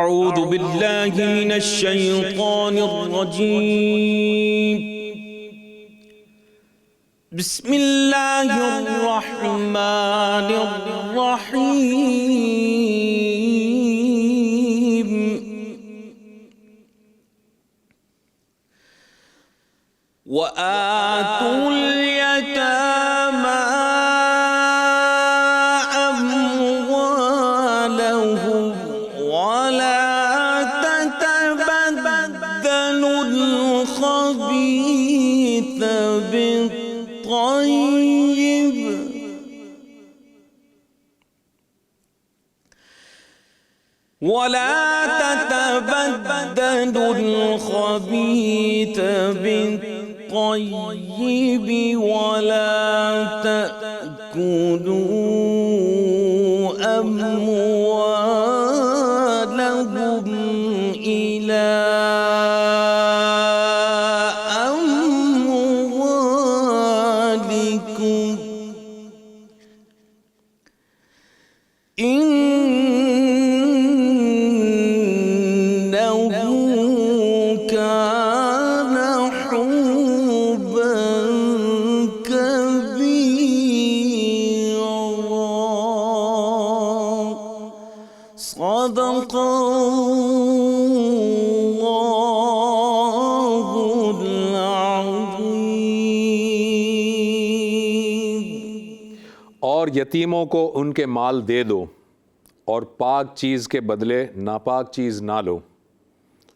أعوذ بالله من الشيطان الرجيم. بسم الله الرحمن الرحيم. وآتوا اليتامى أموالهم ولا تتبدلوا الخبيث بالطيب ولا تأكلوا أموالهم إلى أموالكم إنه كان حوبا كبيرا. صدق الله العظيم. اور یتیموں کو ان کے مال دے دو اور پاک چیز کے بدلے ناپاک چیز نہ لو،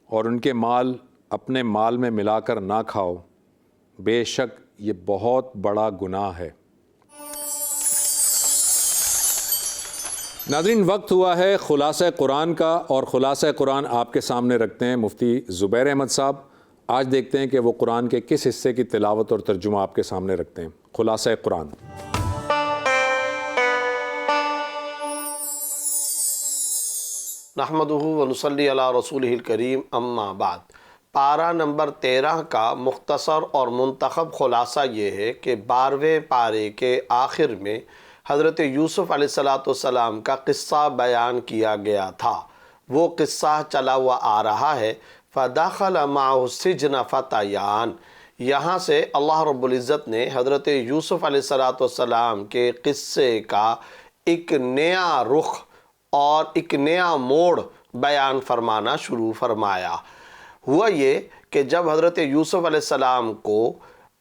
اور ان کے مال اپنے مال میں ملا کر نہ کھاؤ، بے شک یہ بہت بڑا گناہ ہے۔ ناظرین، وقت ہوا ہے خلاصہ قرآن کا، اور خلاصہ قرآن آپ کے سامنے رکھتے ہیں مفتی زبیر احمد صاحب۔ آج دیکھتے ہیں کہ وہ قرآن کے کس حصے کی تلاوت اور ترجمہ آپ کے سامنے رکھتے ہیں۔ خلاصہ قرآن۔ نحمدہ ونصلی علی رسولہ الکریم، اما بعد۔ پارہ نمبر 13 کا مختصر اور منتخب خلاصہ یہ ہے کہ 12ویں پارے کے آخر میں حضرت یوسف علیہ السلام کا قصہ بیان کیا گیا تھا۔ وہ قصہ چلا ہوا آ رہا ہے۔ فَدَخَلَ مَعَهُ السِّجْنَ فَتَيَانِ، یہاں سے اللہ رب العزت نے حضرت یوسف علیہ السلام کے قصے کا ایک نیا رخ اور ایک نیا موڑ بیان فرمانا شروع فرمایا۔ ہوا یہ کہ جب حضرت یوسف علیہ السلام کو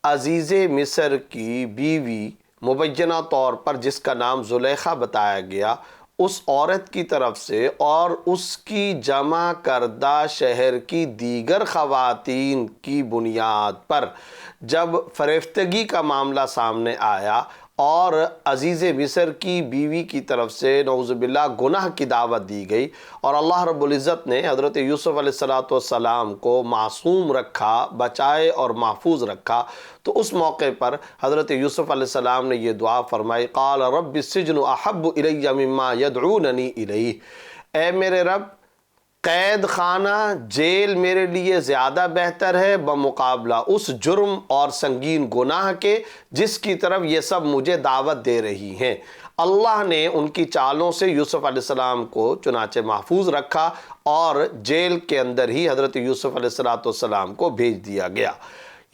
عزیز مصر کی بیوی مبینہ طور پر جس کا نام زلیخا بتایا گیا، اس عورت کی طرف سے اور اس کی جمع کردہ شہر کی دیگر خواتین کی بنیاد پر جب فریفتگی کا معاملہ سامنے آیا اور عزیز مصر کی بیوی کی طرف سے نعوذ باللہ گناہ کی دعوت دی گئی، اور اللہ رب العزت نے حضرت یوسف علیہ السلام کو معصوم رکھا، بچائے اور محفوظ رکھا، تو اس موقع پر حضرت یوسف علیہ السلام نے یہ دعا فرمائی، قال رب السجن احب الی مما یدعوننی الیہ، اے میرے رب، قید خانہ جیل میرے لیے زیادہ بہتر ہے بمقابلہ اس جرم اور سنگین گناہ کے جس کی طرف یہ سب مجھے دعوت دے رہی ہیں۔ اللہ نے ان کی چالوں سے یوسف علیہ السلام کو چنانچہ محفوظ رکھا اور جیل کے اندر ہی حضرت یوسف علیہ السلام کو بھیج دیا گیا۔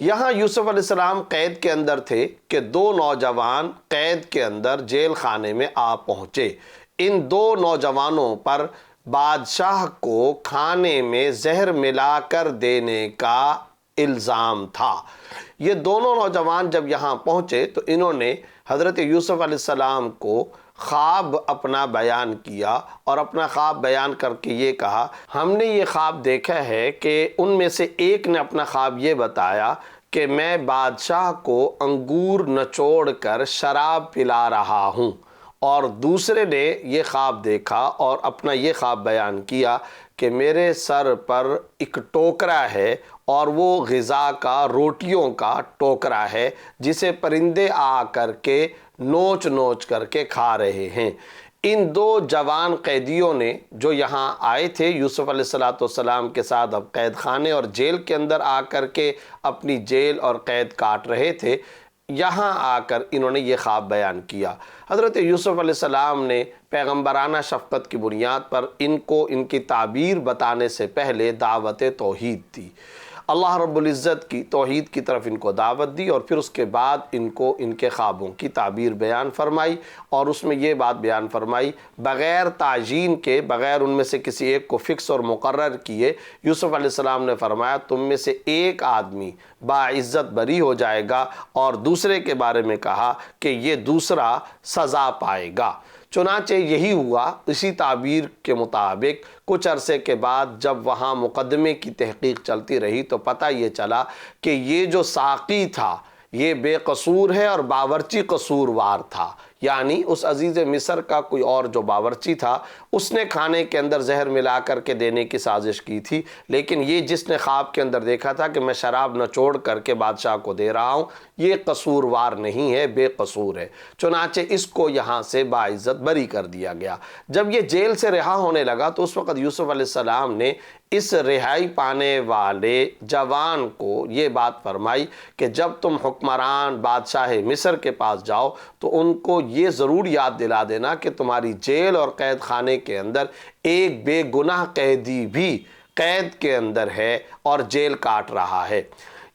یہاں یوسف علیہ السلام قید کے اندر تھے کہ 2 نوجوان قید کے اندر جیل خانے میں آ پہنچے۔ ان 2 نوجوانوں پر بادشاہ کو کھانے میں زہر ملا کر دینے کا الزام تھا۔ یہ دونوں نوجوان جب یہاں پہنچے تو انہوں نے حضرت یوسف علیہ السلام کو خواب اپنا بیان کیا، اور اپنا خواب بیان کر کے یہ کہا، ہم نے یہ خواب دیکھا ہے کہ ان میں سے ایک نے اپنا خواب یہ بتایا کہ میں بادشاہ کو انگور نچوڑ کر شراب پلا رہا ہوں، اور دوسرے نے یہ خواب دیکھا اور اپنا یہ خواب بیان کیا کہ میرے سر پر ایک ٹوکرا ہے اور وہ غذا کا، روٹیوں کا ٹوکرا ہے جسے پرندے آ کر کے نوچ نوچ کر کے کھا رہے ہیں۔ ان 2 جوان قیدیوں نے جو یہاں آئے تھے یوسف علیہ السلام کے ساتھ اب قید خانے اور جیل کے اندر آ کر کے اپنی جیل اور قید کاٹ رہے تھے، یہاں آ کر انہوں نے یہ خواب بیان کیا۔ حضرت یوسف علیہ السلام نے پیغمبرانہ شفقت کی بنیاد پر ان کو ان کی تعبیر بتانے سے پہلے دعوت توحید دی۔ اللہ رب العزت کی توحید کی طرف ان کو دعوت دی، اور پھر اس کے بعد ان کو ان کے خوابوں کی تعبیر بیان فرمائی، اور اس میں یہ بات بیان فرمائی بغیر تعیین کے، بغیر ان میں سے کسی ایک کو فکس اور مقرر کیے، یوسف علیہ السلام نے فرمایا تم میں سے ایک آدمی باعزت بری ہو جائے گا، اور دوسرے کے بارے میں کہا کہ یہ دوسرا سزا پائے گا۔ چنانچہ یہی ہوا۔ اسی تعبیر کے مطابق کچھ عرصے کے بعد جب وہاں مقدمے کی تحقیق چلتی رہی تو پتہ یہ چلا کہ یہ جو ساقی تھا یہ بے قصور ہے اور باورچی قصوروار تھا، یعنی اس عزیز مصر کا کوئی اور جو باورچی تھا اس نے کھانے کے اندر زہر ملا کر کے دینے کی سازش کی تھی، لیکن یہ جس نے خواب کے اندر دیکھا تھا کہ میں شراب نچوڑ کر کے بادشاہ کو دے رہا ہوں، یہ قصوروار نہیں ہے، بے قصور ہے۔ چنانچہ اس کو یہاں سے باعزت بری کر دیا گیا۔ جب یہ جیل سے رہا ہونے لگا تو اس وقت یوسف علیہ السلام نے اس رہائی پانے والے جوان کو یہ بات فرمائی کہ جب تم حکمران بادشاہ مصر کے پاس جاؤ تو ان کو یہ ضرور یاد دلا دینا کہ تمہاری جیل اور قید خانے کے اندر ایک بے گناہ قیدی بھی قید کے اندر ہے اور جیل کاٹ رہا ہے۔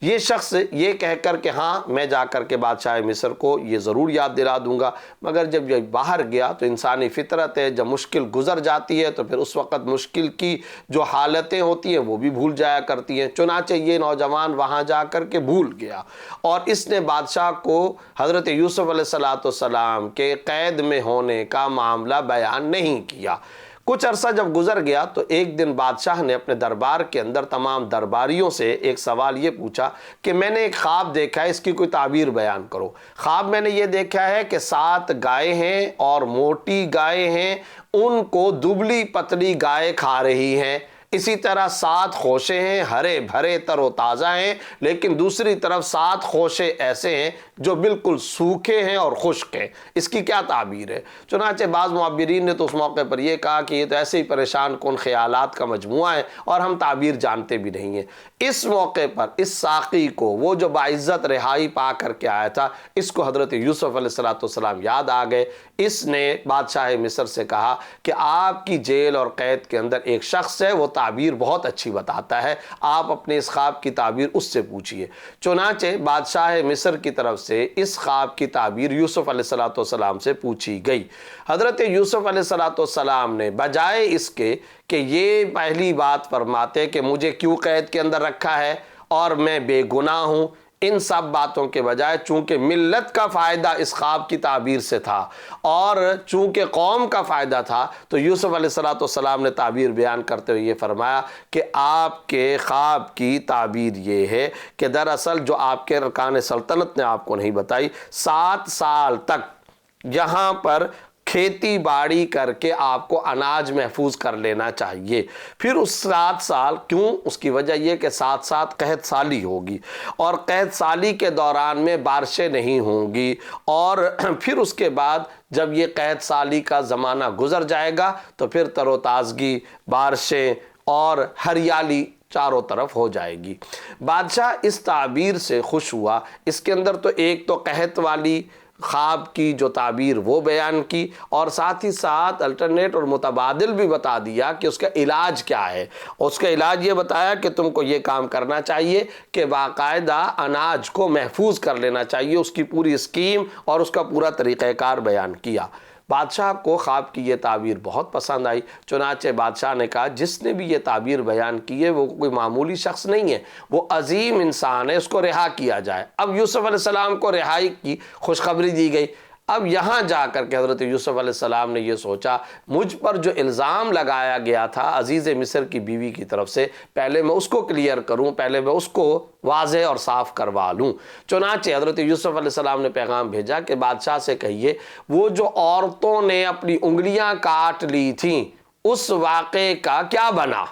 یہ شخص یہ کہہ کر کہ ہاں میں جا کر کے بادشاہ مصر کو یہ ضرور یاد دلا دوں گا، مگر جب یہ باہر گیا تو انسانی فطرت ہے، جب مشکل گزر جاتی ہے تو پھر اس وقت مشکل کی جو حالتیں ہوتی ہیں وہ بھی بھول جایا کرتی ہیں۔ چنانچہ یہ نوجوان وہاں جا کر کے بھول گیا، اور اس نے بادشاہ کو حضرت یوسف علیہ السلام کے قید میں ہونے کا معاملہ بیان نہیں کیا۔ کچھ عرصہ جب گزر گیا تو ایک دن بادشاہ نے اپنے دربار کے اندر تمام درباریوں سے ایک سوال یہ پوچھا کہ میں نے ایک خواب دیکھا ہے، اس کی کوئی تعبیر بیان کرو۔ خواب میں نے یہ دیکھا ہے کہ 7 گائے ہیں اور موٹی گائے ہیں، ان کو دبلی پتلی گائے کھا رہی ہیں۔ اسی طرح 7 خوشے ہیں، ہرے بھرے تر و تازہ ہیں، لیکن دوسری طرف 7 خوشے ایسے ہیں جو بالکل سوکھے ہیں اور خشک ہیں۔ اس کی کیا تعبیر ہے؟ چنانچہ بعض معبرین نے تو اس موقع پر یہ کہا کہ یہ تو ایسے ہی پریشان کن خیالات کا مجموعہ ہے اور ہم تعبیر جانتے بھی نہیں ہیں۔ اس موقع پر اس ساقی کو، وہ جو باعزت رہائی پا کر کے آیا تھا، اس کو حضرت یوسف علیہ السلام یاد آ گئے۔ اس نے بادشاہ مصر سے کہا کہ آپ کی جیل اور قید کے اندر ایک شخص ہے، وہ تعبیر بہت اچھی بتاتا ہے، آپ اپنے اس خواب کی تعبیر اس سے پوچھئے۔ چنانچہ بادشاہ مصر کی طرف سے اس خواب کی تعبیر یوسف علیہ السلام سے پوچھی گئی۔ حضرت یوسف علیہ السلام نے بجائے اس کے کہ یہ پہلی بات فرماتے کہ مجھے کیوں قید کے اندر رکھا ہے اور میں بے گناہ ہوں، ان سب باتوں کے بجائے چونکہ ملت کا فائدہ اس خواب کی تعبیر سے تھا اور چونکہ قوم کا فائدہ تھا، تو یوسف علیہ السلام نے تعبیر بیان کرتے ہوئے یہ فرمایا کہ آپ کے خواب کی تعبیر یہ ہے کہ دراصل جو آپ کے ارکان سلطنت نے آپ کو نہیں بتائی، 7 سال تک یہاں پر کھیتی باڑی کر کے آپ کو اناج محفوظ کر لینا چاہیے۔ پھر اس 7 سال کیوں؟ اس کی وجہ یہ کہ 7 سال قحط سالی ہوگی، اور قحط سالی کے دوران میں بارشیں نہیں ہوں گی، اور پھر اس کے بعد جب یہ قحط سالی کا زمانہ گزر جائے گا تو پھر تر و تازگی، بارشیں اور ہریالی چاروں طرف ہو جائے گی۔ بادشاہ اس تعبیر سے خوش ہوا۔ اس کے اندر تو ایک تو قحط والی خواب کی جو تعبیر وہ بیان کی، اور ساتھ ہی ساتھ الٹرنیٹ اور متبادل بھی بتا دیا کہ اس کا علاج کیا ہے۔ اس کا علاج یہ بتایا کہ تم کو یہ کام کرنا چاہیے کہ باقاعدہ اناج کو محفوظ کر لینا چاہیے، اس کی پوری اسکیم اور اس کا پورا طریقہ کار بیان کیا۔ بادشاہ کو خواب کی یہ تعبیر بہت پسند آئی، چنانچہ بادشاہ نے کہا جس نے بھی یہ تعبیر بیان کی ہے وہ کوئی معمولی شخص نہیں ہے، وہ عظیم انسان ہے، اس کو رہا کیا جائے۔ اب یوسف علیہ السلام کو رہائی کی خوشخبری دی گئی۔ اب یہاں جا کر کے حضرت یوسف علیہ السلام نے یہ سوچا مجھ پر جو الزام لگایا گیا تھا عزیز مصر کی بیوی کی طرف سے، پہلے میں اس کو کلیئر کروں، پہلے میں اس کو واضح اور صاف کروا لوں۔ چنانچہ حضرت یوسف علیہ السلام نے پیغام بھیجا کہ بادشاہ سے کہیے وہ جو عورتوں نے اپنی انگلیاں کاٹ لی تھیں اس واقعے کا کیا بنا۔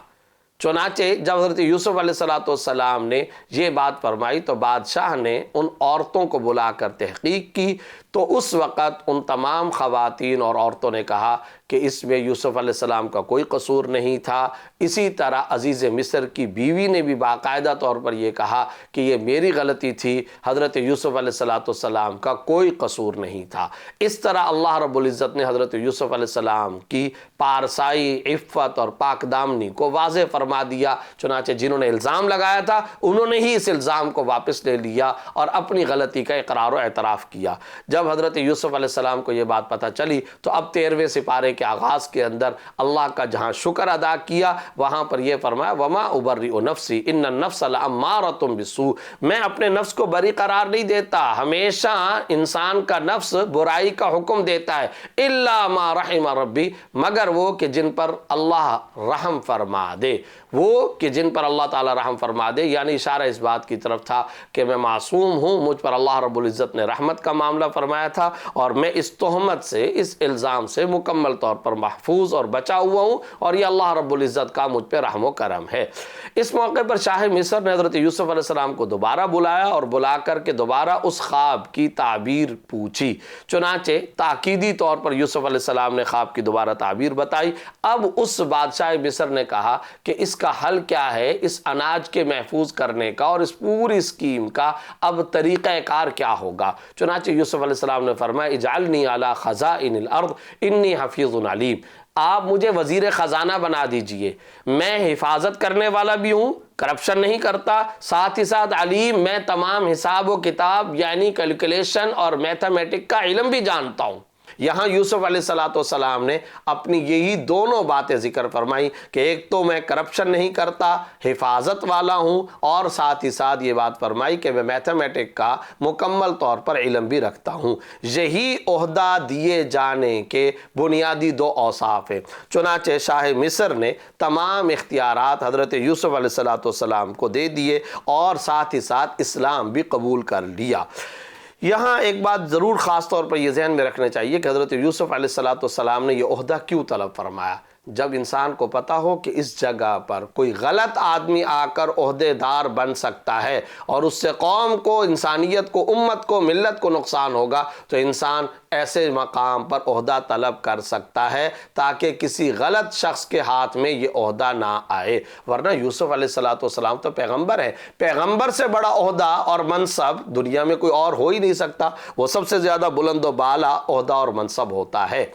چنانچہ جب حضرت یوسف علیہ السلام نے یہ بات فرمائی تو بادشاہ نے ان عورتوں کو بلا کر تحقیق کی، تو اس وقت ان تمام خواتین اور عورتوں نے کہا کہ اس میں یوسف علیہ السلام کا کوئی قصور نہیں تھا۔ اسی طرح عزیز مصر کی بیوی نے بھی باقاعدہ طور پر یہ کہا کہ یہ میری غلطی تھی، حضرت یوسف علیہ السلام کا کوئی قصور نہیں تھا۔ اس طرح اللہ رب العزت نے حضرت یوسف علیہ السلام کی پارسائی، عفت اور پاک دامنی کو واضح فرما دیا۔ چنانچہ جنہوں نے الزام لگایا تھا انہوں نے ہی اس الزام کو واپس لے لیا اور اپنی غلطی کا اقرار و اعتراف کیا۔ جب حضرت یوسف علیہ السلام کو یہ بات پتہ چلی تو اب 13ویں سپارے کے آغاز کے اندر اللہ کا جہاں شکر ادا کیا وہاں پر یہ فرمایا وما ابرئ نفسی ان النفس لامارۃ بالسوء، میں اپنے نفس کو بری قرار نہیں دیتا، ہمیشہ انسان کا نفس برائی کا حکم دیتا ہے، الا ما رحم ربی، مگر وہ کہ جن پر اللہ رحم فرما دے، وہ کہ جن پر اللہ تعالی رحم فرما دے، یعنی اشارہ اس بات کی طرف تھا کہ میں معصوم ہوں، مجھ پر اللہ رب العزت نے رحمت کا معاملہ فرمایا تھا اور میں اس تہمت سے، اس الزام سے مکمل طور پر محفوظ اور بچا ہوا ہوں اور یہ اللہ رب العزت کا مجھ پہ رحم و کرم ہے۔ اس موقع پر شاہ مصر نے حضرت یوسف علیہ السلام کو دوبارہ بلایا اور بلا کر کے دوبارہ اس خواب کی تعبیر پوچھی۔ چنانچہ تاکیدی طور پر یوسف علیہ السلام نے خواب کی دوبارہ تعبیر بتائی۔ اب اس بادشاہ مصر نے کہا کہ اس کا حل کیا ہے، اس اناج کے محفوظ کرنے کا اور اس پوری اسکیم کا اب طریقہ کار کیا ہوگا۔ چنانچہ یوسف علیہ السلام نے فرمایا اجعلنی علی خزائن الارض انی حفیظ علیم، آپ مجھے وزیر خزانہ بنا دیجئے، میں حفاظت کرنے والا بھی ہوں، کرپشن نہیں کرتا، ساتھ ہی ساتھ علیم، میں تمام حساب و کتاب یعنی کیلکولیشن اور میتھمیٹک کا علم بھی جانتا ہوں۔ یہاں یوسف علیہ السلام نے اپنی یہی دونوں باتیں ذکر فرمائی کہ ایک تو میں کرپشن نہیں کرتا، حفاظت والا ہوں، اور ساتھ ہی ساتھ یہ بات فرمائی کہ میں میتھمیٹک کا مکمل طور پر علم بھی رکھتا ہوں۔ یہی عہدہ دیے جانے کے بنیادی دو اوصاف ہیں۔ چنانچہ شاہ مصر نے تمام اختیارات حضرت یوسف علیہ السلام کو دے دیے اور ساتھ ہی ساتھ اسلام بھی قبول کر لیا۔ یہاں ایک بات ضرور خاص طور پر یہ ذہن میں رکھنا چاہیے کہ حضرت یوسف علیہ السلام نے یہ عہدہ کیوں طلب فرمایا۔ جب انسان کو پتہ ہو کہ اس جگہ پر کوئی غلط آدمی آ کر عہدے دار بن سکتا ہے اور اس سے قوم کو، انسانیت کو، امت کو، ملت کو نقصان ہوگا، تو انسان ایسے مقام پر عہدہ طلب کر سکتا ہے تاکہ کسی غلط شخص کے ہاتھ میں یہ عہدہ نہ آئے۔ ورنہ یوسف علیہ السلام تو پیغمبر ہے، پیغمبر سے بڑا عہدہ اور منصب دنیا میں کوئی اور ہو ہی نہیں سکتا، وہ سب سے زیادہ بلند و بالا عہدہ اور منصب ہوتا ہے۔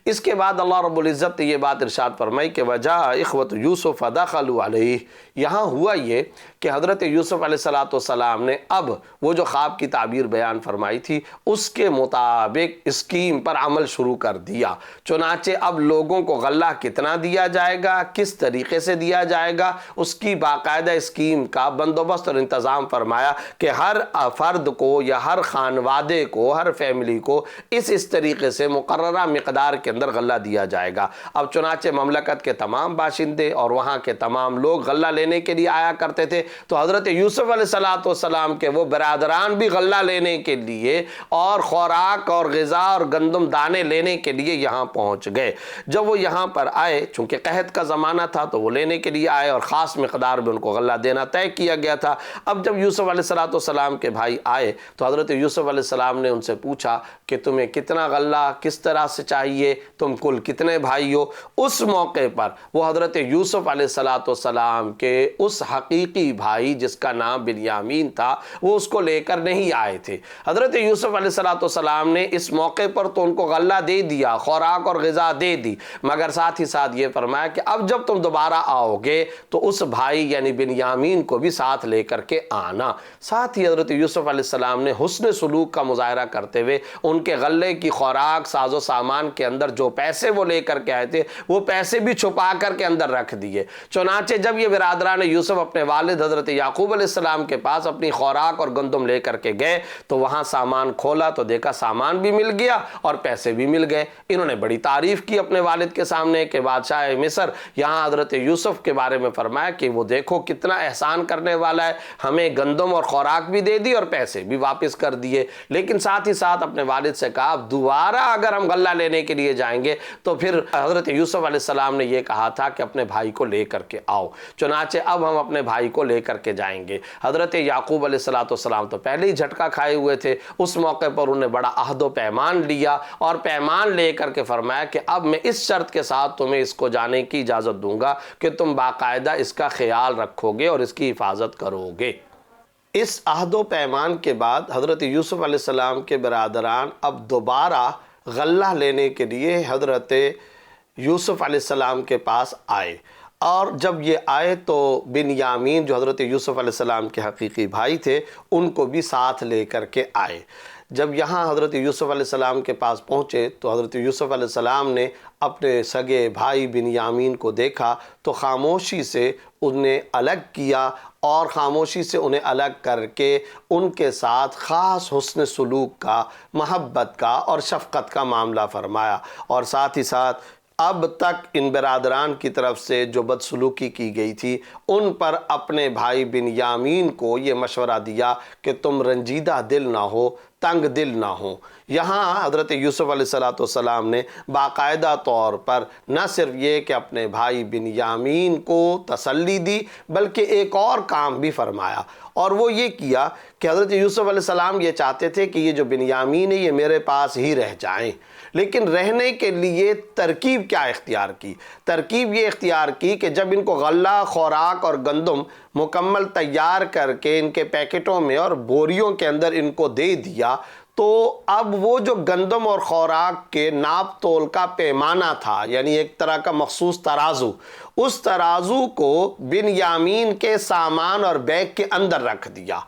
اس کے بعد اللہ رب العزت نے یہ بات ارشاد فرمائی کہ وَجَاءَ إِخْوَةُ يُوسُفَ دَخَلُوا عَلَيْهِ، یہاں ہوا یہ کہ حضرت یوسف علیہ السلام نے اب وہ جو خواب کی تعبیر بیان فرمائی تھی اس کے مطابق اسکیم پر عمل شروع کر دیا۔ چنانچہ اب لوگوں کو غلہ کتنا دیا جائے گا، کس طریقے سے دیا جائے گا، اس کی باقاعدہ اسکیم کا بندوبست اور انتظام فرمایا کہ ہر فرد کو یا ہر خانوادے کو، ہر فیملی کو اس طریقے سے مقررہ مقدار کے اندر غلہ دیا جائے گا۔ اب چنانچہ مملکت کے تمام باشندے اور وہاں کے تمام لوگ غلہ لینے کے لیے آیا کرتے تھے، تو حضرت یوسف علیہ السلام کے وہ برادران بھی غلہ لینے کے لیے اور خوراک اور غذا اور گندم دانے لینے کے لیے یہاں پہنچ گئے۔ جب وہ یہاں پر آئے، چونکہ قحط کا زمانہ تھا تو وہ لینے کے لیے آئے اور خاص مقدار میں ان کو غلہ دینا طے کیا گیا تھا۔ اب جب یوسف علیہ السلام کے بھائی آئے تو حضرت یوسف علیہ السلام نے ان سے پوچھا کہ تمہیں کتنا غلہ کس طرح سے چاہیے، تم کل کتنے بھائی ہو۔ اس موقع پر وہ حضرت یوسف علیہ السلام کے اس حقیقی بھائی جس کا نام بنیامین تھا وہ اس کو لے کر نہیں آئے تھے۔ حضرت یوسف علیہ السلام نے اس موقع پر تو ان کو غلہ دے دیا، خوراک اور غذا دے دی، مگر ساتھ ہی ساتھ یہ فرمایا کہ اب جب تم دوبارہ آؤ گے تو اس بھائی یعنی بنیامین کو بھی ساتھ لے کر کے آنا۔ ساتھ ہی حضرت یوسف علیہ السلام نے حسن سلوک کا مظاہرہ کرتے ہوئے ان کے غلے کی خوراک، ساز و سامان کے اندر جو پیسے وہ لے کر کے آئے تھے وہ پیسے بھی چھپا کر کے اندر رکھ دیے۔ چنانچہ جب یہ برادران یوسف اپنے والد حضرت یعقوب علیہ السلام کے پاس اپنی خوراک اور گندم لے کر کے گئے تو وہاں سامان کھولا تو دیکھا سامان بھی مل گیا اور پیسے بھی مل گئے۔ انہوں نے بڑی تعریف کی اپنے والد کے سامنے کہ بادشاہ مصر یہاں حضرت یوسف کے بارے میں فرمایا کہ وہ دیکھو کتنا احسان کرنے والا ہے، ہمیں گندم اور خوراک بھی دے دی اور پیسے بھی واپس کر دیے۔ لیکن ساتھ ہی ساتھ اپنے والد سے کہا دوبارہ اگر ہم غلہ لینے کے لیے جائیں گے تو پھر حضرت یوسف علیہ السلام نے یہ کہا تھا کہ اپنے بھائی کو لے کر کے آؤ، چنانچہ اب ہم اپنے بھائی کو لے کر کے جائیں گے۔ حضرت یعقوب علیہ السلام تو پہلے ہی جھٹکا کھائے ہوئے تھے، اس موقع پر انہوں نے بڑا عہد و پیمان لیا اور پیمان لے کر کے فرمایا کہ اب میں اس شرط کے ساتھ تمہیں اس کو جانے کی اجازت دوں گا کہ تم باقاعدہ اس کا خیال رکھو گے اور اس کی حفاظت کرو گے۔ اس عہد و پیمان کے بعد حضرت یوسف علیہ السلام کے برادران اب دوبارہ غلہ لینے کے لیے حضرت یوسف علیہ السلام کے پاس آئے، اور جب یہ آئے تو بنیامین جو حضرت یوسف علیہ السلام کے حقیقی بھائی تھے ان کو بھی ساتھ لے کر کے آئے۔ جب یہاں حضرت یوسف علیہ السلام کے پاس پہنچے تو حضرت یوسف علیہ السلام نے اپنے سگے بھائی بنیامین کو دیکھا تو خاموشی سے انہیں الگ کیا، اور خاموشی سے انہیں الگ کر کے ان کے ساتھ خاص حسن سلوک کا، محبت کا اور شفقت کا معاملہ فرمایا، اور ساتھ ہی ساتھ اب تک ان برادران کی طرف سے جو بدسلوکی کی گئی تھی ان پر اپنے بھائی بنیامین کو یہ مشورہ دیا کہ تم رنجیدہ دل نہ ہو، تنگ دل نہ ہو۔ یہاں حضرت یوسف علیہ السلام نے باقاعدہ طور پر نہ صرف یہ کہ اپنے بھائی بنیامین کو تسلی دی بلکہ ایک اور کام بھی فرمایا، اور وہ یہ کیا کہ حضرت یوسف علیہ السلام یہ چاہتے تھے کہ یہ جو بنیامین ہے یہ میرے پاس ہی رہ جائیں، لیکن رہنے کے لیے ترکیب کیا اختیار کی؟ ترکیب یہ اختیار کی کہ جب ان کو غلہ، خوراک اور گندم مکمل تیار کر کے ان کے پیکٹوں میں اور بوریوں کے اندر ان کو دے دیا تو اب وہ جو گندم اور خوراک کے ناپ تول کا پیمانہ تھا، یعنی ایک طرح کا مخصوص ترازو، اس ترازو کو بنیامین کے سامان اور بیگ کے اندر رکھ دیا،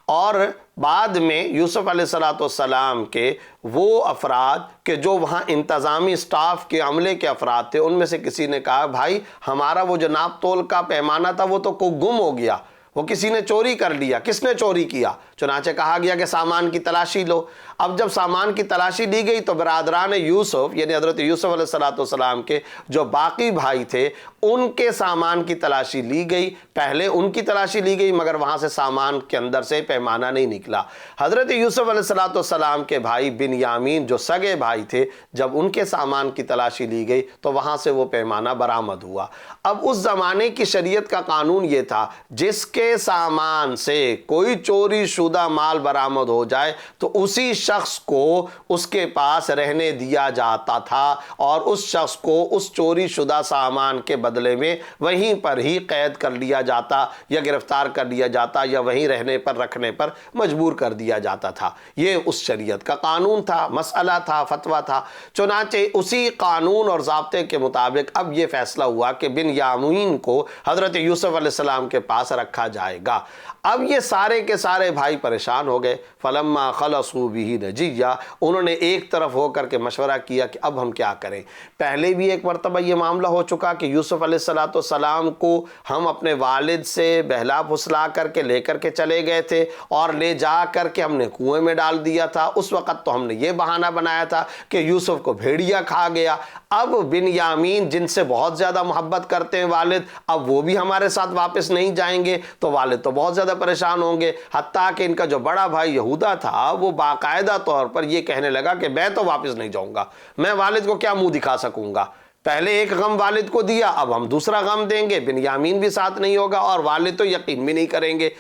اور بعد میں یوسف علیہ السلام کے وہ افراد کہ جو وہاں انتظامی سٹاف کے عملے کے افراد تھے ان میں سے کسی نے کہا بھائی ہمارا وہ جو ناپ تول کا پیمانہ تھا وہ تو گم ہو گیا، وہ کسی نے چوری کر لیا۔ کس نے چوری کیا؟ چنانچہ کہا گیا کہ سامان کی تلاشی لو۔ اب جب سامان کی تلاشی لی گئی تو برادران یوسف یعنی حضرت یوسف علیہ السلام کے جو باقی بھائی تھے ان کے سامان کی تلاشی لی گئی، پہلے ان کی تلاشی لی گئی مگر وہاں سے سامان کے اندر سے پیمانہ نہیں نکلا۔ حضرت یوسف علیہ السلام کے بھائی بنیامین جو سگے بھائی تھے جب ان کے سامان کی تلاشی لی گئی تو وہاں سے وہ پیمانہ برآمد ہوا۔ اب اس زمانے کی شریعت کا قانون یہ تھا جس کے سامان سے کوئی چوری شدہ مال برآمد ہو جائے تو اسی شخص کو اس کے پاس رہنے دیا جاتا تھا، اور اس شخص کو اس چوری شدہ سامان کے بدلے میں وہیں پر ہی قید کر لیا جاتا یا گرفتار کر لیا جاتا یا وہیں رہنے پر رکھنے پر مجبور کر دیا جاتا تھا۔ یہ اس شریعت کا قانون تھا، مسئلہ تھا، فتویٰ تھا۔ چنانچہ اسی قانون اور ضابطے کے مطابق اب یہ فیصلہ ہوا کہ بنیامین کو حضرت یوسف علیہ السلام کے پاس رکھا جائے گا۔ اب یہ سارے کے سارے بھائی پریشان ہو گئے۔ فلما خلصوا به نجیہ، انہوں نے ایک طرف ہو کر کے مشورہ کیا کہ اب ہم کیا کریں۔ پہلے بھی ایک مرتبہ یہ معاملہ ہو چکا کہ یوسف علیہ السلام کو ہم اپنے والد سے بہلا پھسلا کر کے لے کر کے چلے گئے تھے اور لے جا کر کے ہم نے کنویں میں ڈال دیا تھا۔ اس وقت تو ہم نے یہ بہانہ بنایا تھا کہ یوسف کو بھیڑیا کھا گیا۔ اب بنیامین جن سے بہت زیادہ محبت کرتے ہیں والد، اب وہ بھی ہمارے ساتھ واپس نہیں جائیں گے تو والد تو بہت زیادہ پریشان ہوں گے۔ حتیٰ کہ ان کا جو بڑا بھائی یہودا تھا وہ باقاعدہ طور پر یہ کہنے لگا کہ میں تو واپس نہیں جاؤں گا، میں والد کو کیا منہ دکھا سکوں گا، پہلے ایک غم والد کو دیا اب ہم دوسرا غم دیں گے، بنیامین بھی ساتھ نہیں ہوگا اور والد تو یقین بھی نہیں کریں گے۔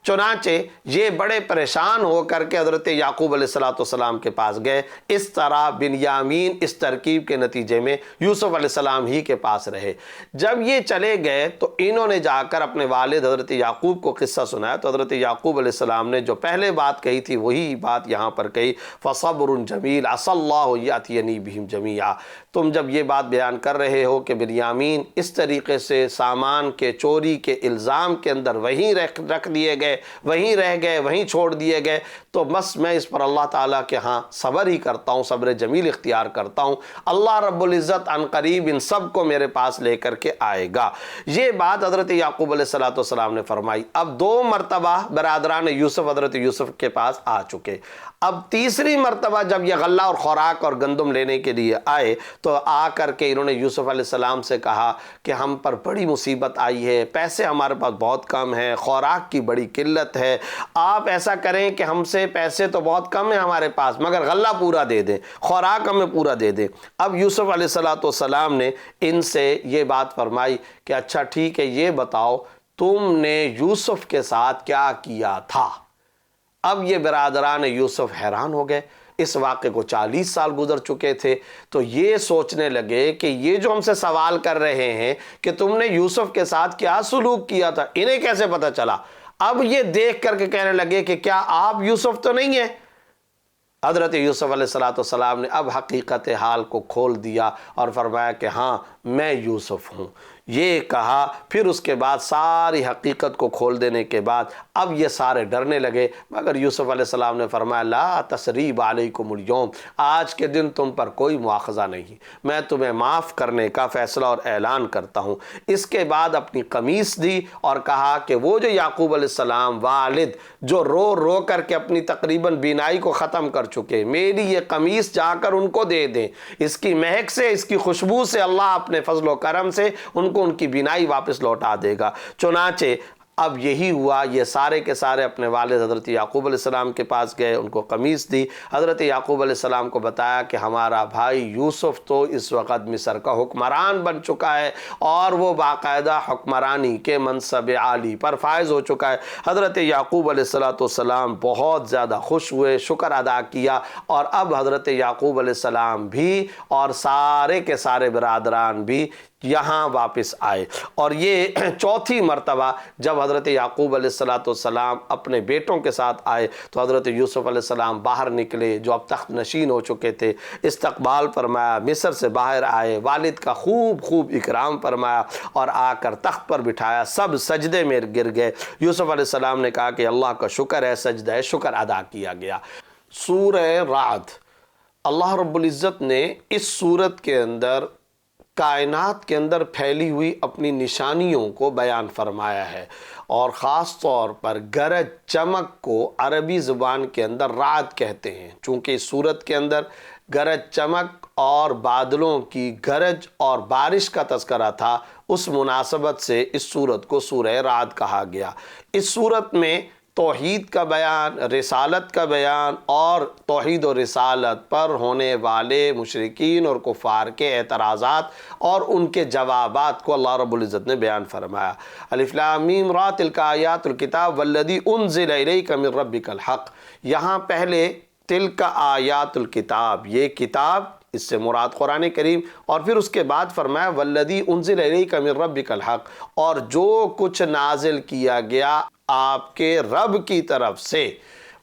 چنانچہ یہ بڑے پریشان ہو کر کے حضرت یعقوب علیہ السلام کے پاس گئے۔ اس طرح بنیامین اس ترکیب کے نتیجے میں یوسف علیہ السلام ہی کے پاس رہے۔ جب یہ چلے گئے تو انہوں نے جا کر اپنے والد حضرت یعقوب کو قصہ سنایا تو حضرت یعقوب علیہ السلام نے جو پہلے بات کہی تھی وہی بات یہاں پر کہی، فَصَبْرٌ جَمِيلٌ عَسَى اللَّهُ يَأْتِيَنِي بِهِمْ جَمِيعًا۔ تم جب یہ بات بیان کر رہے ہو کہ بنیامین اس طریقے سے سامان کے چوری کے الزام کے اندر وہیں رکھ دیے گئے، وہیں رہ گئے، وہیں چھوڑ دیے گئے، تو بس میں اس پر اللہ تعالیٰ کے ہاں صبر ہی کرتا ہوں، صبر جمیل اختیار کرتا ہوں۔ اللہ رب العزت عن قریب ان سب کو میرے پاس لے کر کے آئے گا۔ یہ بات حضرت یعقوب علیہ السلام نے فرمائی۔ اب 2 مرتبہ برادران یوسف حضرت یوسف کے پاس آ چکے۔ اب تیسری مرتبہ جب یہ غلہ اور خوراک اور گندم لینے کے لیے آئے تو آ کر کے انہوں نے یوسف علیہ السلام سے کہا کہ ہم پر بڑی مصیبت آئی ہے، پیسے ہمارے پاس بہت کم ہیں، خوراک کی بڑی قلت ہے، آپ ایسا کریں کہ ہم سے پیسے تو بہت کم ہیں ہمارے پاس، مگر غلہ پورا دے دیں، خوراک ہمیں پورا دے دیں۔ اب یوسف علیہ السلام نے ان سے یہ بات فرمائی کہ اچھا ٹھیک ہے، یہ بتاؤ تم نے یوسف کے ساتھ کیا کیا تھا؟ اب یہ برادران یوسف حیران ہو گئے، اس واقعے کو 40 سال گزر چکے تھے، تو یہ سوچنے لگے کہ یہ جو ہم سے سوال کر رہے ہیں کہ تم نے یوسف کے ساتھ کیا سلوک کیا تھا، انہیں کیسے پتہ چلا؟ اب یہ دیکھ کر کے کہنے لگے کہ کیا آپ یوسف تو نہیں ہیں؟ حضرت یوسف علیہ السلام نے اب حقیقت حال کو کھول دیا اور فرمایا کہ ہاں میں یوسف ہوں۔ یہ کہا، پھر اس کے بعد ساری حقیقت کو کھول دینے کے بعد اب یہ سارے ڈرنے لگے، مگر یوسف علیہ السلام نے فرمایا لا تثریب علیکم اليوم، آج کے دن تم پر کوئی مواخذہ نہیں، میں تمہیں معاف کرنے کا فیصلہ اور اعلان کرتا ہوں۔ اس کے بعد اپنی قمیص دی اور کہا کہ وہ جو یعقوب علیہ السلام والد جو رو رو کر کے اپنی تقریباً بینائی کو ختم کر چکے، میری یہ قمیص جا کر ان کو دے دیں، اس کی مہک سے، اس کی خوشبو سے اللہ اپنے فضل و کرم سے ان کو ان کی بینائی واپس لوٹا دے گا۔ چنانچہ اب یہی ہوا، یہ سارے کے سارے اپنے والد حضرت یعقوب علیہ السلام کے پاس گئے، ان کو قمیص دی، حضرت یعقوب علیہ السلام کو بتایا کہ ہمارا بھائی یوسف تو اس وقت مصر کا حکمران بن چکا ہے اور وہ باقاعدہ حکمرانی کے منصب عالی پر فائز ہو چکا ہے۔ حضرت یعقوب علیہ السلام بہت زیادہ خوش ہوئے، شکر ادا کیا، اور اب حضرت یعقوب علیہ السلام بھی اور سارے کے سارے برادران بھی یہاں واپس آئے۔ اور یہ چوتھی مرتبہ جب حضرت یعقوب علیہ السلام اپنے بیٹوں کے ساتھ آئے تو حضرت یوسف علیہ السلام باہر نکلے، جو اب تخت نشین ہو چکے تھے، استقبال فرمایا، مصر سے باہر آئے، والد کا خوب اکرام فرمایا اور آ کر تخت پر بٹھایا، سب سجدے میں گر گئے۔ یوسف علیہ السلام نے کہا کہ اللہ کا شکر ہے، سجدہ شکر ادا کیا گیا۔ سورہ رعد، اللہ رب العزت نے اس سورت کے اندر کائنات کے اندر پھیلی ہوئی اپنی نشانیوں کو بیان فرمایا ہے، اور خاص طور پر گرج چمک کو عربی زبان کے اندر رعد کہتے ہیں۔ چونکہ اس سورت کے اندر گرج چمک اور بادلوں کی گرج اور بارش کا تذکرہ تھا، اس مناسبت سے اس سورت کو سورہ رعد کہا گیا۔ اس سورت میں توحید کا بیان، رسالت کا بیان اور توحید و رسالت پر ہونے والے مشرکین اور کفار کے اعتراضات اور ان کے جوابات کو اللہ رب العزت نے بیان فرمایا۔ الف لام میم را تلک آیات الکتاب والذی انزل الیک من ربک الحق، یہاں پہلے تلک آیات الکتاب، یہ کتاب، اس سے مراد قرآن کریم، اور پھر اس کے بعد فرمایا والذی انزل الیک من ربک الحق، اور جو کچھ نازل کیا گیا آپ کے رب کی طرف سے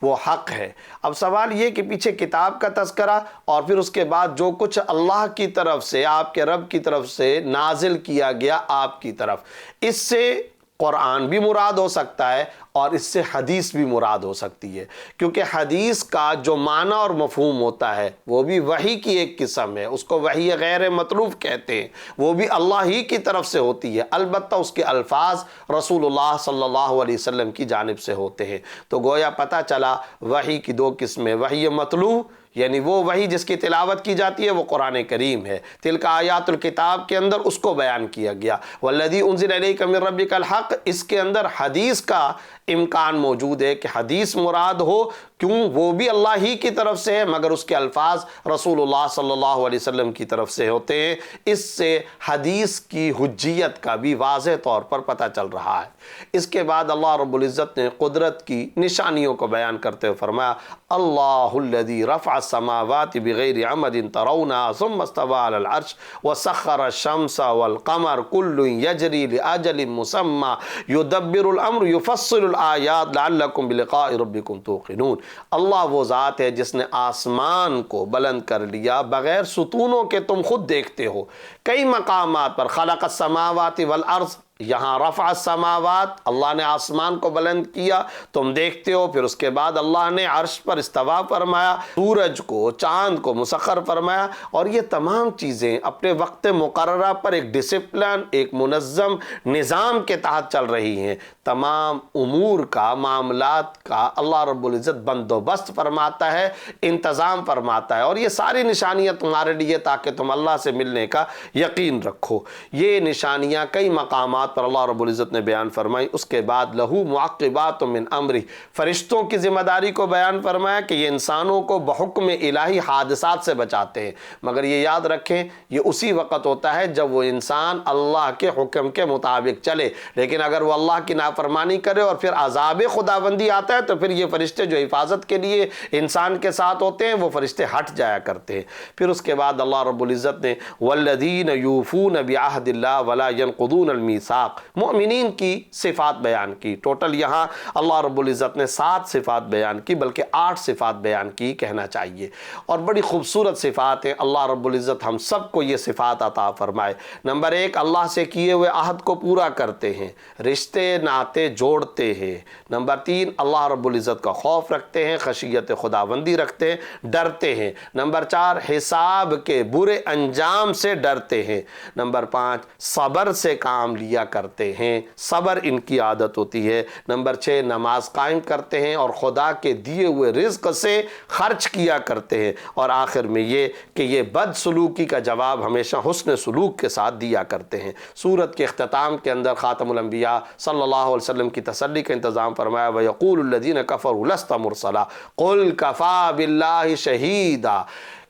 وہ حق ہے۔ اب سوال یہ کہ پیچھے کتاب کا تذکرہ اور پھر اس کے بعد جو کچھ اللہ کی طرف سے، آپ کے رب کی طرف سے نازل کیا گیا آپ کی طرف، اس سے قرآن بھی مراد ہو سکتا ہے اور اس سے حدیث بھی مراد ہو سکتی ہے، کیونکہ حدیث کا جو معنی اور مفہوم ہوتا ہے وہ بھی وحی کی ایک قسم ہے، اس کو وحی غیر مطلوب کہتے ہیں، وہ بھی اللہ ہی کی طرف سے ہوتی ہے، البتہ اس کے الفاظ رسول اللہ صلی اللہ علیہ وسلم کی جانب سے ہوتے ہیں۔ تو گویا پتہ چلا وحی کی دو قسمیں، وحی مطلوع یعنی وہ وحی جس کی تلاوت کی جاتی ہے وہ قرآن کریم ہے، تلک آیات الکتاب کے اندر اس کو بیان کیا گیا، والذی انزل الیک من ربک الحق، اس کے اندر حدیث کا امکان موجود ہے کہ حدیث مراد ہو، کیوں وہ بھی اللہ ہی کی طرف سے ہے مگر اس کے الفاظ رسول اللہ صلی اللہ علیہ وسلم کی طرف سے ہوتے ہیں۔ اس سے حدیث کی حجیت کا بھی واضح طور پر پتہ چل رہا ہے۔ اس کے بعد اللہ رب العزت نے قدرت کی نشانیوں کو بیان کرتے ہوئے فرمایا اللہ الذی رفع السماوات بغیر عمد ترونها ثم استوى على العرش وسخر الشمس والقمر كل يجري لأجل مسمى يدبر الامر يفصل الآیات لعلکم بلقاء ربکم توقنون۔ اللہ وہ ذات ہے جس نے آسمان کو بلند کر لیا بغیر ستونوں کے، تم خود دیکھتے ہو کئی مقامات پر، خلق السماوات والارض، یہاں رفع السماوات، اللہ نے آسمان کو بلند کیا، تم دیکھتے ہو، پھر اس کے بعد اللہ نے عرش پر استوا فرمایا، سورج کو، چاند کو مسخر فرمایا، اور یہ تمام چیزیں اپنے وقت مقررہ پر ایک ڈسپلن، ایک منظم نظام کے تحت چل رہی ہیں۔ تمام امور کا، معاملات کا اللہ رب العزت بندوبست فرماتا ہے، انتظام فرماتا ہے، اور یہ ساری نشانیاں تمہارے لیے تاکہ تم اللہ سے ملنے کا یقین رکھو۔ یہ نشانیاں کئی مقامات بات پر اللہ رب العزت نے بیان فرمائی. اس کے بعد لہو معقبات من امری، فرشتوں کی ذمہ داری کو بیان فرمایا کہ یہ انسانوں کو بحکم الہی حادثات سے بچاتے ہیں. مگر یہ یاد رکھیں یہ اسی وقت ہوتا ہے جب وہ انسان اللہ کے حکم کے مطابق چلے. لیکن اگر وہ اللہ کی نافرمانی کرے اور پھر عذاب خداوندی آتا ہے تو پھر یہ فرشتے جو حفاظت کے لیے انسان کے ساتھ ہوتے ہیں وہ فرشتے ہٹ جایا کرتے ہیں. پھر اس کے بعد اللہ رب العزت نے والذین یوفون بعہد اللہ ولا ینقضون المیثاق، مومنین کی صفات بیان کی. ٹوٹل یہاں اللہ رب العزت نے 7 صفات بیان کی، بلکہ 8 صفات بیان کی کہنا چاہیے، اور بڑی خوبصورت صفات ہیں. اللہ رب العزت ہم سب کو یہ صفات عطا فرمائے. نمبر 1، اللہ سے کیے ہوئے عہد کو پورا کرتے ہیں، رشتے ناطے جوڑتے ہیں. نمبر 3، اللہ رب العزت کا خوف رکھتے ہیں، خشیت خداوندی رکھتے ہیں، ڈرتے ہیں. نمبر 4، حساب کے برے انجام سے ڈرتے ہیں. نمبر 5، صبر سے کام لیا کرتے ہیں، صبر ان کی عادت ہوتی ہے. نمبر 6، نماز قائم کرتے ہیں اور خدا کے دیے ہوئے رزق سے خرچ کیا کرتے ہیں. اور آخر میں یہ کہ یہ بد سلوکی کا جواب ہمیشہ حسن سلوک کے ساتھ دیا کرتے ہیں. سورت کے اختتام کے اندر خاتم الانبیاء صلی اللہ علیہ وسلم کی تسلی کا انتظام فرمایا وَيَقُولُ الَّذِينَ كَفَرُوا لَسْتَ مُرْسَلًا قُلْ كَفَى بِاللَّهِ شَهِيدًا.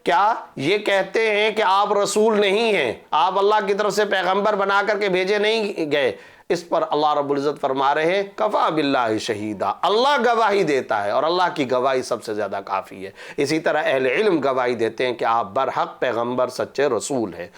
کیا یہ کہتے ہیں کہ آپ رسول نہیں ہیں، آپ اللہ کی طرف سے پیغمبر بنا کر کے بھیجے نہیں گئے؟ اس پر اللہ رب العزت فرما رہے ہیں کفا باللہ شہیدہ، اللہ گواہی دیتا ہے اور اللہ کی گواہی سب سے زیادہ کافی ہے. اسی طرح اہل علم گواہی دیتے ہیں کہ آپ برحق پیغمبر سچے رسول ہیں.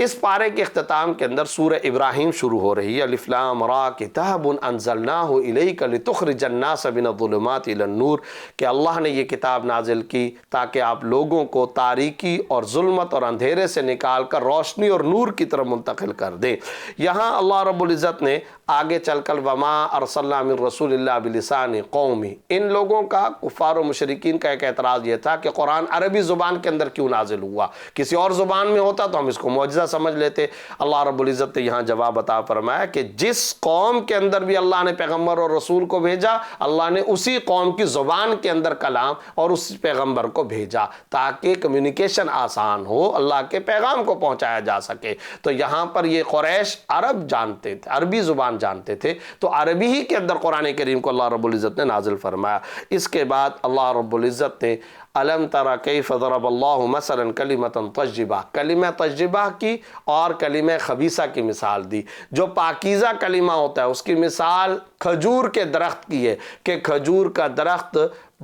اس پارے کے اختتام کے اندر سورہ ابراہیم شروع ہو رہی ہے. الف لام را کتاب انزلناہ الیک لتخرج الناس من الظلمات الی النور، کہ اللہ نے یہ کتاب نازل کی تاکہ آپ لوگوں کو تاریکی اور ظلمت اور اندھیرے سے نکال کر روشنی اور نور کی طرف منتقل کر دیں. یہاں اللہ رب العزت نے آگے چل کر وما ارسلنا من رسول اللہ بلسان قومی، ان لوگوں کا کفار و مشرکین کا ایک اعتراض یہ تھا کہ قرآن عربی زبان کے اندر کیوں نازل ہوا، کسی اور زبان میں ہوتا تو ہم اس کو معجزہ سمجھ لیتے. اللہ رب العزت نے یہاں جواب عطا فرمایا کہ جس قوم کے اندر بھی اللہ نے پیغمبر اور رسول کو بھیجا، اللہ نے اسی قوم کی زبان کے اندر کلام اور اس پیغمبر کو بھیجا تاکہ کمیونیکیشن آسان ہو، اللہ کے پیغام کو پہنچایا جا سکے. تو یہاں پر یہ قریش عرب جانتے تھے، عربی زبان جانتے تھے، تو عربی ہی کے اندر قرآن کریم کو اللہ رب العزت نے نازل فرمایا. اس کے بعد اللہ رب العزت نے الم ترى کیف ضرب اللہ مثلا کلمۃ طیبہ، کلمہ طیبہ کی اور کلمہ خبیثہ کی مثال دی. جو پاکیزہ کلمہ ہوتا ہے اس کی مثال کھجور کے درخت کی ہے کہ کھجور کا درخت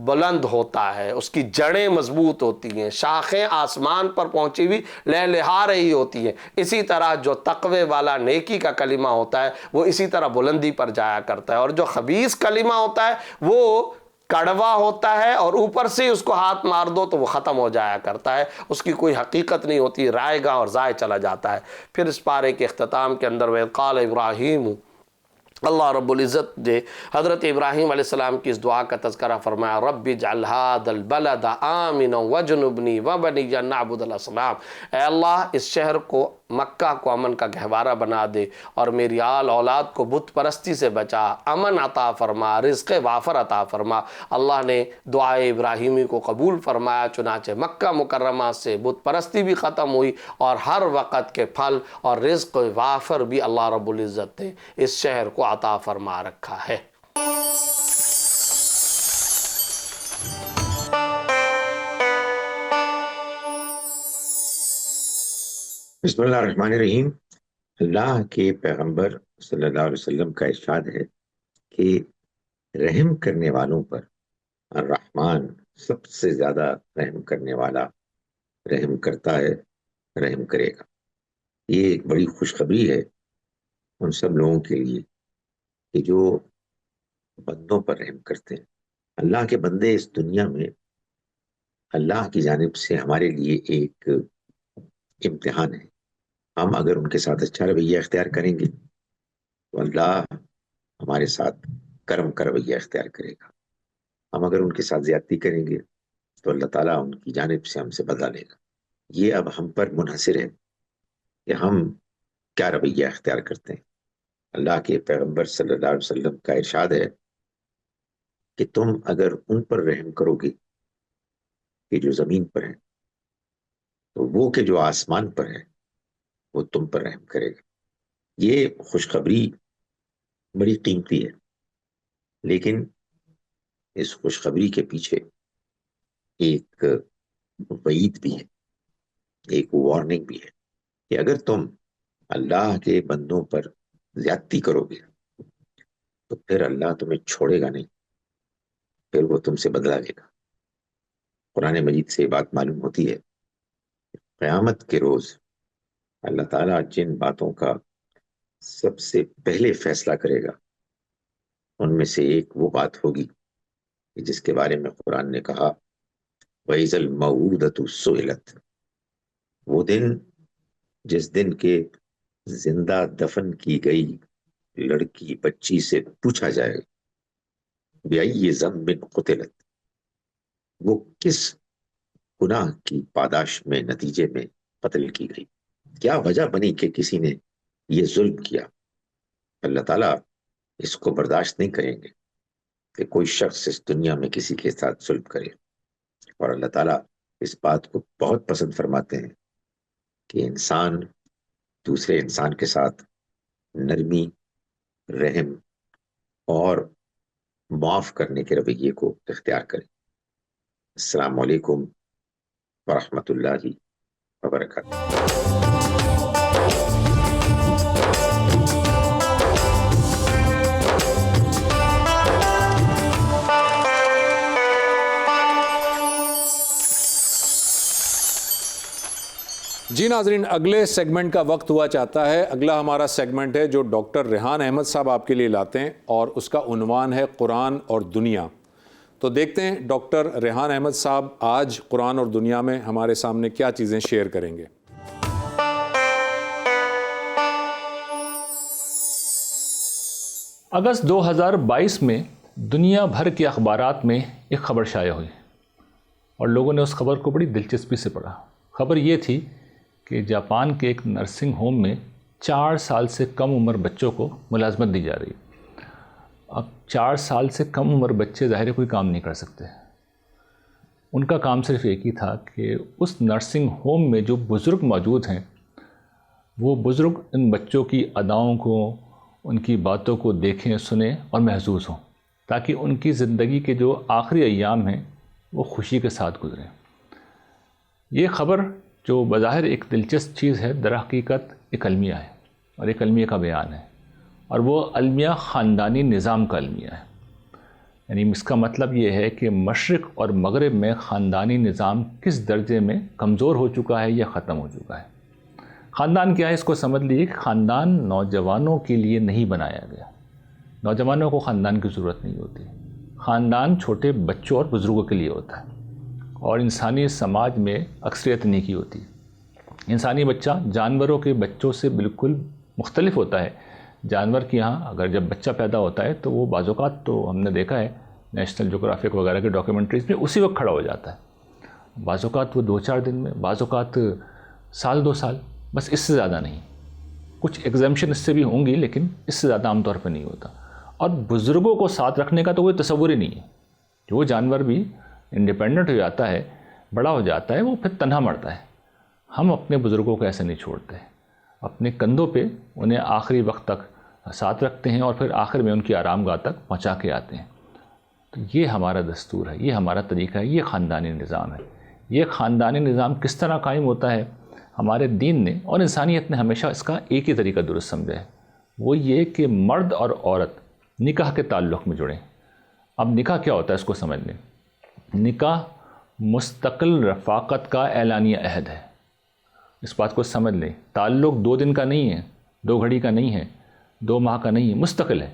بلند ہوتا ہے، اس کی جڑیں مضبوط ہوتی ہیں، شاخیں آسمان پر پہنچی ہوئی لہلہا رہی ہوتی ہیں. اسی طرح جو تقوی والا نیکی کا کلمہ ہوتا ہے وہ اسی طرح بلندی پر جایا کرتا ہے، اور جو خبیث کلمہ ہوتا ہے وہ کڑوا ہوتا ہے اور اوپر سے اس کو ہاتھ مار دو تو وہ ختم ہو جایا کرتا ہے، اس کی کوئی حقیقت نہیں ہوتی، رائے گا اور ضائع چلا جاتا ہے. پھر اس پارے کے اختتام کے اندر وَإِذْ قَالَ ابراہیم، اللہ رب العزت نے حضرت ابراہیم علیہ السلام کی اس دعا کا تذکرہ فرمایا رب اجعل هذا البلد آمنا وجنبنی وبنی ان نعبد الاصنام، اے اللہ اس شہر کو، مکہ کو امن کا گہوارہ بنا دے اور میری آل اولاد کو بت پرستی سے بچا، امن عطا فرما، رزق وافر عطا فرما. اللہ نے دعائے ابراہیمی کو قبول فرمایا، چنانچہ مکہ مکرمہ سے بت پرستی بھی ختم ہوئی اور ہر وقت کے پھل اور رزق وافر بھی اللہ رب العزت نے اس شہر کو عطا فرما رکھا ہے. بسم اللہ الرحمن الرحیم. اللہ کے پیغمبر صلی اللہ علیہ وسلم کا ارشاد ہے کہ رحم کرنے والوں پر الرحمن سب سے زیادہ رحم کرنے والا رحم کرتا ہے، رحم کرے گا. یہ ایک بڑی خوشخبری ہے ان سب لوگوں کے لیے کہ جو بندوں پر رحم کرتے ہیں. اللہ کے بندے اس دنیا میں اللہ کی جانب سے ہمارے لیے ایک امتحان ہے. ہم اگر ان کے ساتھ اچھا رویہ اختیار کریں گے تو اللہ ہمارے ساتھ کرم کا رویہ اختیار کرے گا. ہم اگر ان کے ساتھ زیادتی کریں گے تو اللہ تعالیٰ ان کی جانب سے ہم سے بدلہ لے گا. یہ اب ہم پر منحصر ہے کہ ہم کیا رویہ اختیار کرتے ہیں. اللہ کے پیغمبر صلی اللہ علیہ وسلم کا ارشاد ہے کہ تم اگر ان پر رحم کرو گے کہ جو زمین پر ہیں تو وہ کہ جو آسمان پر ہے وہ تم پر رحم کرے گا. یہ خوشخبری بڑی قیمتی ہے، لیکن اس خوشخبری کے پیچھے ایک وعید بھی ہے، ایک وارننگ بھی ہے کہ اگر تم اللہ کے بندوں پر زیادتی کرو گے تو پھر اللہ تمہیں چھوڑے گا نہیں، پھر وہ تم سے بدلہ لے گا۔ قرآن مجید سے یہ بات معلوم ہوتی ہے، قیامت کے روز اللہ تعالیٰ جن باتوں کا سب سے پہلے فیصلہ کرے گا ان میں سے ایک وہ بات ہوگی جس کے بارے میں قرآن نے کہا وَإِذَا الْمَوْءُودَةُ سُئِلَتْ، وہ دن جس دن کے زندہ دفن کی گئی لڑکی بچی سے پوچھا جائے بِأَيِّ ذَنبٍ قُتِلَتْ، وہ کس گناہ کی پاداش میں نتیجے میں قتل کی گئی، کیا وجہ بنی کہ کسی نے یہ ظلم کیا۔ اللہ تعالیٰ اس کو برداشت نہیں کریں گے کہ کوئی شخص اس دنیا میں کسی کے ساتھ ظلم کرے، اور اللہ تعالیٰ اس بات کو بہت پسند فرماتے ہیں کہ انسان دوسرے انسان کے ساتھ نرمی، رحم اور معاف کرنے کے رویے کو اختیار کرے۔ السلام علیکم ورحمۃ اللہ وبرکاتہ۔ جی ناظرین، اگلے سیگمنٹ کا وقت ہوا چاہتا ہے۔ اگلا ہمارا سیگمنٹ ہے جو ڈاکٹر ریحان احمد صاحب آپ کے لیے لاتے ہیں، اور اس کا عنوان ہے قرآن اور دنیا۔ تو دیکھتے ہیں ڈاکٹر ریحان احمد صاحب آج قرآن اور دنیا میں ہمارے سامنے کیا چیزیں شیئر کریں گے۔ اگست 2022 میں دنیا بھر کے اخبارات میں ایک خبر شائع ہوئی اور لوگوں نے اس خبر کو بڑی دلچسپی سے پڑھا۔ خبر یہ تھی کہ جاپان کے ایک نرسنگ ہوم میں 4 سال سے کم عمر بچوں کو ملازمت دی جا رہی ہے۔ اب 4 سال سے کم عمر بچے ظاہر ہے کوئی کام نہیں کر سکتے، ان کا کام صرف ایک ہی تھا کہ اس نرسنگ ہوم میں جو بزرگ موجود ہیں وہ بزرگ ان بچوں کی اداؤں کو، ان کی باتوں کو دیکھیں، سنیں اور محظوظ ہوں، تاکہ ان کی زندگی کے جو آخری ایام ہیں وہ خوشی کے ساتھ گزریں۔ یہ خبر جو بظاہر ایک دلچسپ چیز ہے، در حقیقت ایک المیہ ہے اور ایک المیہ کا بیان ہے، اور وہ المیہ خاندانی نظام کا المیہ ہے۔ یعنی اس کا مطلب یہ ہے کہ مشرق اور مغرب میں خاندانی نظام کس درجے میں کمزور ہو چکا ہے یا ختم ہو چکا ہے۔ خاندان کیا ہے اس کو سمجھ لیجیے کہ خاندان نوجوانوں کے لیے نہیں بنایا گیا، نوجوانوں کو خاندان کی ضرورت نہیں ہوتی، خاندان چھوٹے بچوں اور بزرگوں کے لیے ہوتا ہے، اور انسانی سماج میں اکثریت نہیں کی ہوتی۔ انسانی بچہ جانوروں کے بچوں سے بالکل مختلف ہوتا ہے۔ جانور کے یہاں اگر جب بچہ پیدا ہوتا ہے تو وہ بعض اوقات، تو ہم نے دیکھا ہے نیشنل جغرافک وغیرہ کے ڈاکیومنٹریز میں، اسی وقت کھڑا ہو جاتا ہے۔ بعض اوقات وہ 2-4 دن میں، بعض اوقات سال 2 سال، بس اس سے زیادہ نہیں۔ کچھ ایگزیمشن اس سے بھی ہوں گی لیکن اس سے زیادہ عام طور پہ نہیں ہوتا۔ اور بزرگوں کو ساتھ رکھنے کا تو کوئی تصور ہی نہیں ہے۔ جو جانور بھی انڈیپینڈنٹ ہو جاتا ہے، بڑا ہو جاتا ہے، وہ پھر تنہا مرتا ہے۔ ہم اپنے بزرگوں کو ایسے نہیں چھوڑتے، اپنے کندھوں پہ انہیں آخری وقت تک ساتھ رکھتے ہیں اور پھر آخر میں ان کی آرام گاہ تک پہنچا کے آتے ہیں۔ تو یہ ہمارا دستور ہے، یہ ہمارا طریقہ ہے، یہ خاندانی نظام ہے۔ یہ خاندانی نظام کس طرح قائم ہوتا ہے؟ ہمارے دین نے اور انسانیت نے ہمیشہ اس کا ایک ہی طریقہ درست سمجھا ہے، وہ یہ کہ مرد اور عورت نکاح کے تعلق میں جڑیں۔ اب نکاح کیا ہوتا ہے اس کو سمجھ لیں۔ نکاح مستقل رفاقت کا اعلانیہ عہد ہے، اس بات کو سمجھ لیں۔ تعلق 2 دن کا نہیں ہے، 2 گھڑی کا نہیں ہے، 2 ماہ کا نہیں ہے، مستقل ہے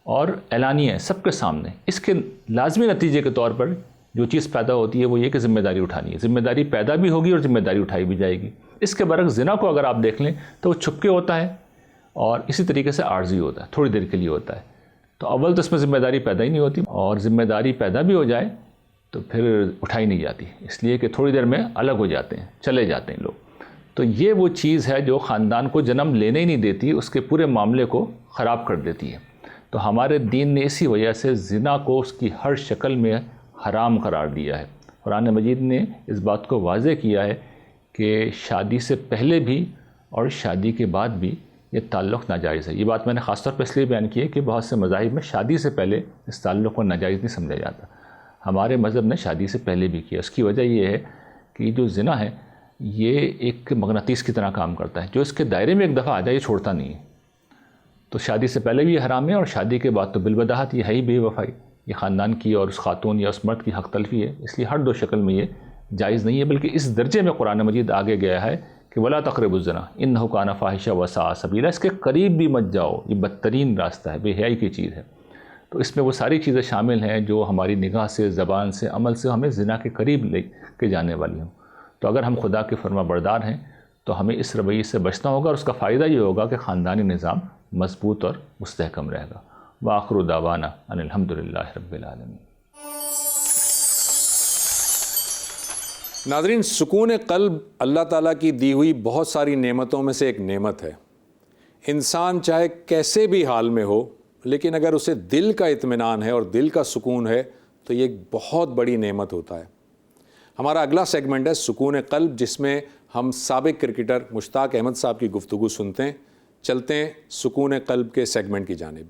اور اعلانیہ ہے سب کے سامنے۔ اس کے لازمی نتیجے کے طور پر جو چیز پیدا ہوتی ہے وہ یہ کہ ذمہ داری اٹھانی ہے، ذمہ داری پیدا بھی ہوگی اور ذمہ داری اٹھائی بھی جائے گی۔ اس کے برعکس زنا کو اگر آپ دیکھ لیں تو وہ چھپ کے ہوتا ہے اور اسی طریقے سے عارضی ہوتا ہے، تھوڑی دیر کے لیے ہوتا ہے۔ تو اول تو اس میں ذمہ داری پیدا ہی نہیں ہوتی، اور ذمہ داری پیدا بھی ہو جائے تو پھر اٹھائی نہیں جاتی، اس لیے کہ تھوڑی دیر میں الگ ہو جاتے ہیں، چلے جاتے ہیں لوگ۔ تو یہ وہ چیز ہے جو خاندان کو جنم لینے ہی نہیں دیتی، اس کے پورے معاملے کو خراب کر دیتی ہے۔ تو ہمارے دین نے اسی وجہ سے زنا کو اس کی ہر شکل میں حرام قرار دیا ہے۔ قرآن مجید نے اس بات کو واضح کیا ہے کہ شادی سے پہلے بھی اور شادی کے بعد بھی یہ تعلق ناجائز ہے۔ یہ بات میں نے خاص طور پہ اس لیے بیان کی ہے کہ بہت سے مذاہب میں شادی سے پہلے اس تعلق کو ناجائز نہیں سمجھا جاتا، ہمارے مذہب نے شادی سے پہلے بھی کیا۔ اس کی وجہ یہ ہے کہ جو زنا ہے یہ ایک مغناطیس کی طرح کام کرتا ہے، جو اس کے دائرے میں ایک دفعہ آ جائے یہ چھوڑتا نہیں ہے۔ تو شادی سے پہلے بھی یہ حرام ہے، اور شادی کے بعد تو بالبداہت یہ ہے ہی بے وفائی، یہ خاندان کی اور اس خاتون یا اس مرد کی حق تلفی ہے، اس لیے ہر دو شکل میں یہ جائز نہیں ہے۔ بلکہ اس درجے میں قرآن مجید آگے گیا ہے کہ ولا تقربوا الزنا انہ کان فاحشہ وساء سبیلا، اس کے قریب بھی مت جاؤ، یہ بدترین راستہ ہے، بے حیائی کی چیز ہے۔ تو اس میں وہ ساری چیزیں شامل ہیں جو ہماری نگاہ سے، زبان سے، عمل سے ہمیں زنا کے قریب لے کے جانے والی ہوں۔ تو اگر ہم خدا کے فرما بردار ہیں تو ہمیں اس رویے سے بچنا ہوگا، اور اس کا فائدہ یہ ہوگا کہ خاندانی نظام مضبوط اور مستحکم رہے گا۔ وآخر دعوانا ان الحمد للہ رب العالمین۔ ناظرین، سکون قلب اللہ تعالیٰ کی دی ہوئی بہت ساری نعمتوں میں سے ایک نعمت ہے۔ انسان چاہے کیسے بھی حال میں ہو، لیکن اگر اسے دل کا اطمینان ہے اور دل کا سکون ہے تو یہ ایک بہت بڑی نعمت ہوتا ہے۔ ہمارا اگلا سیگمنٹ ہے سکون قلب، جس میں ہم سابق کرکٹر مشتاق احمد صاحب کی گفتگو سنتے ہیں۔ چلتے ہیں سکون قلب کے سیگمنٹ کی جانب۔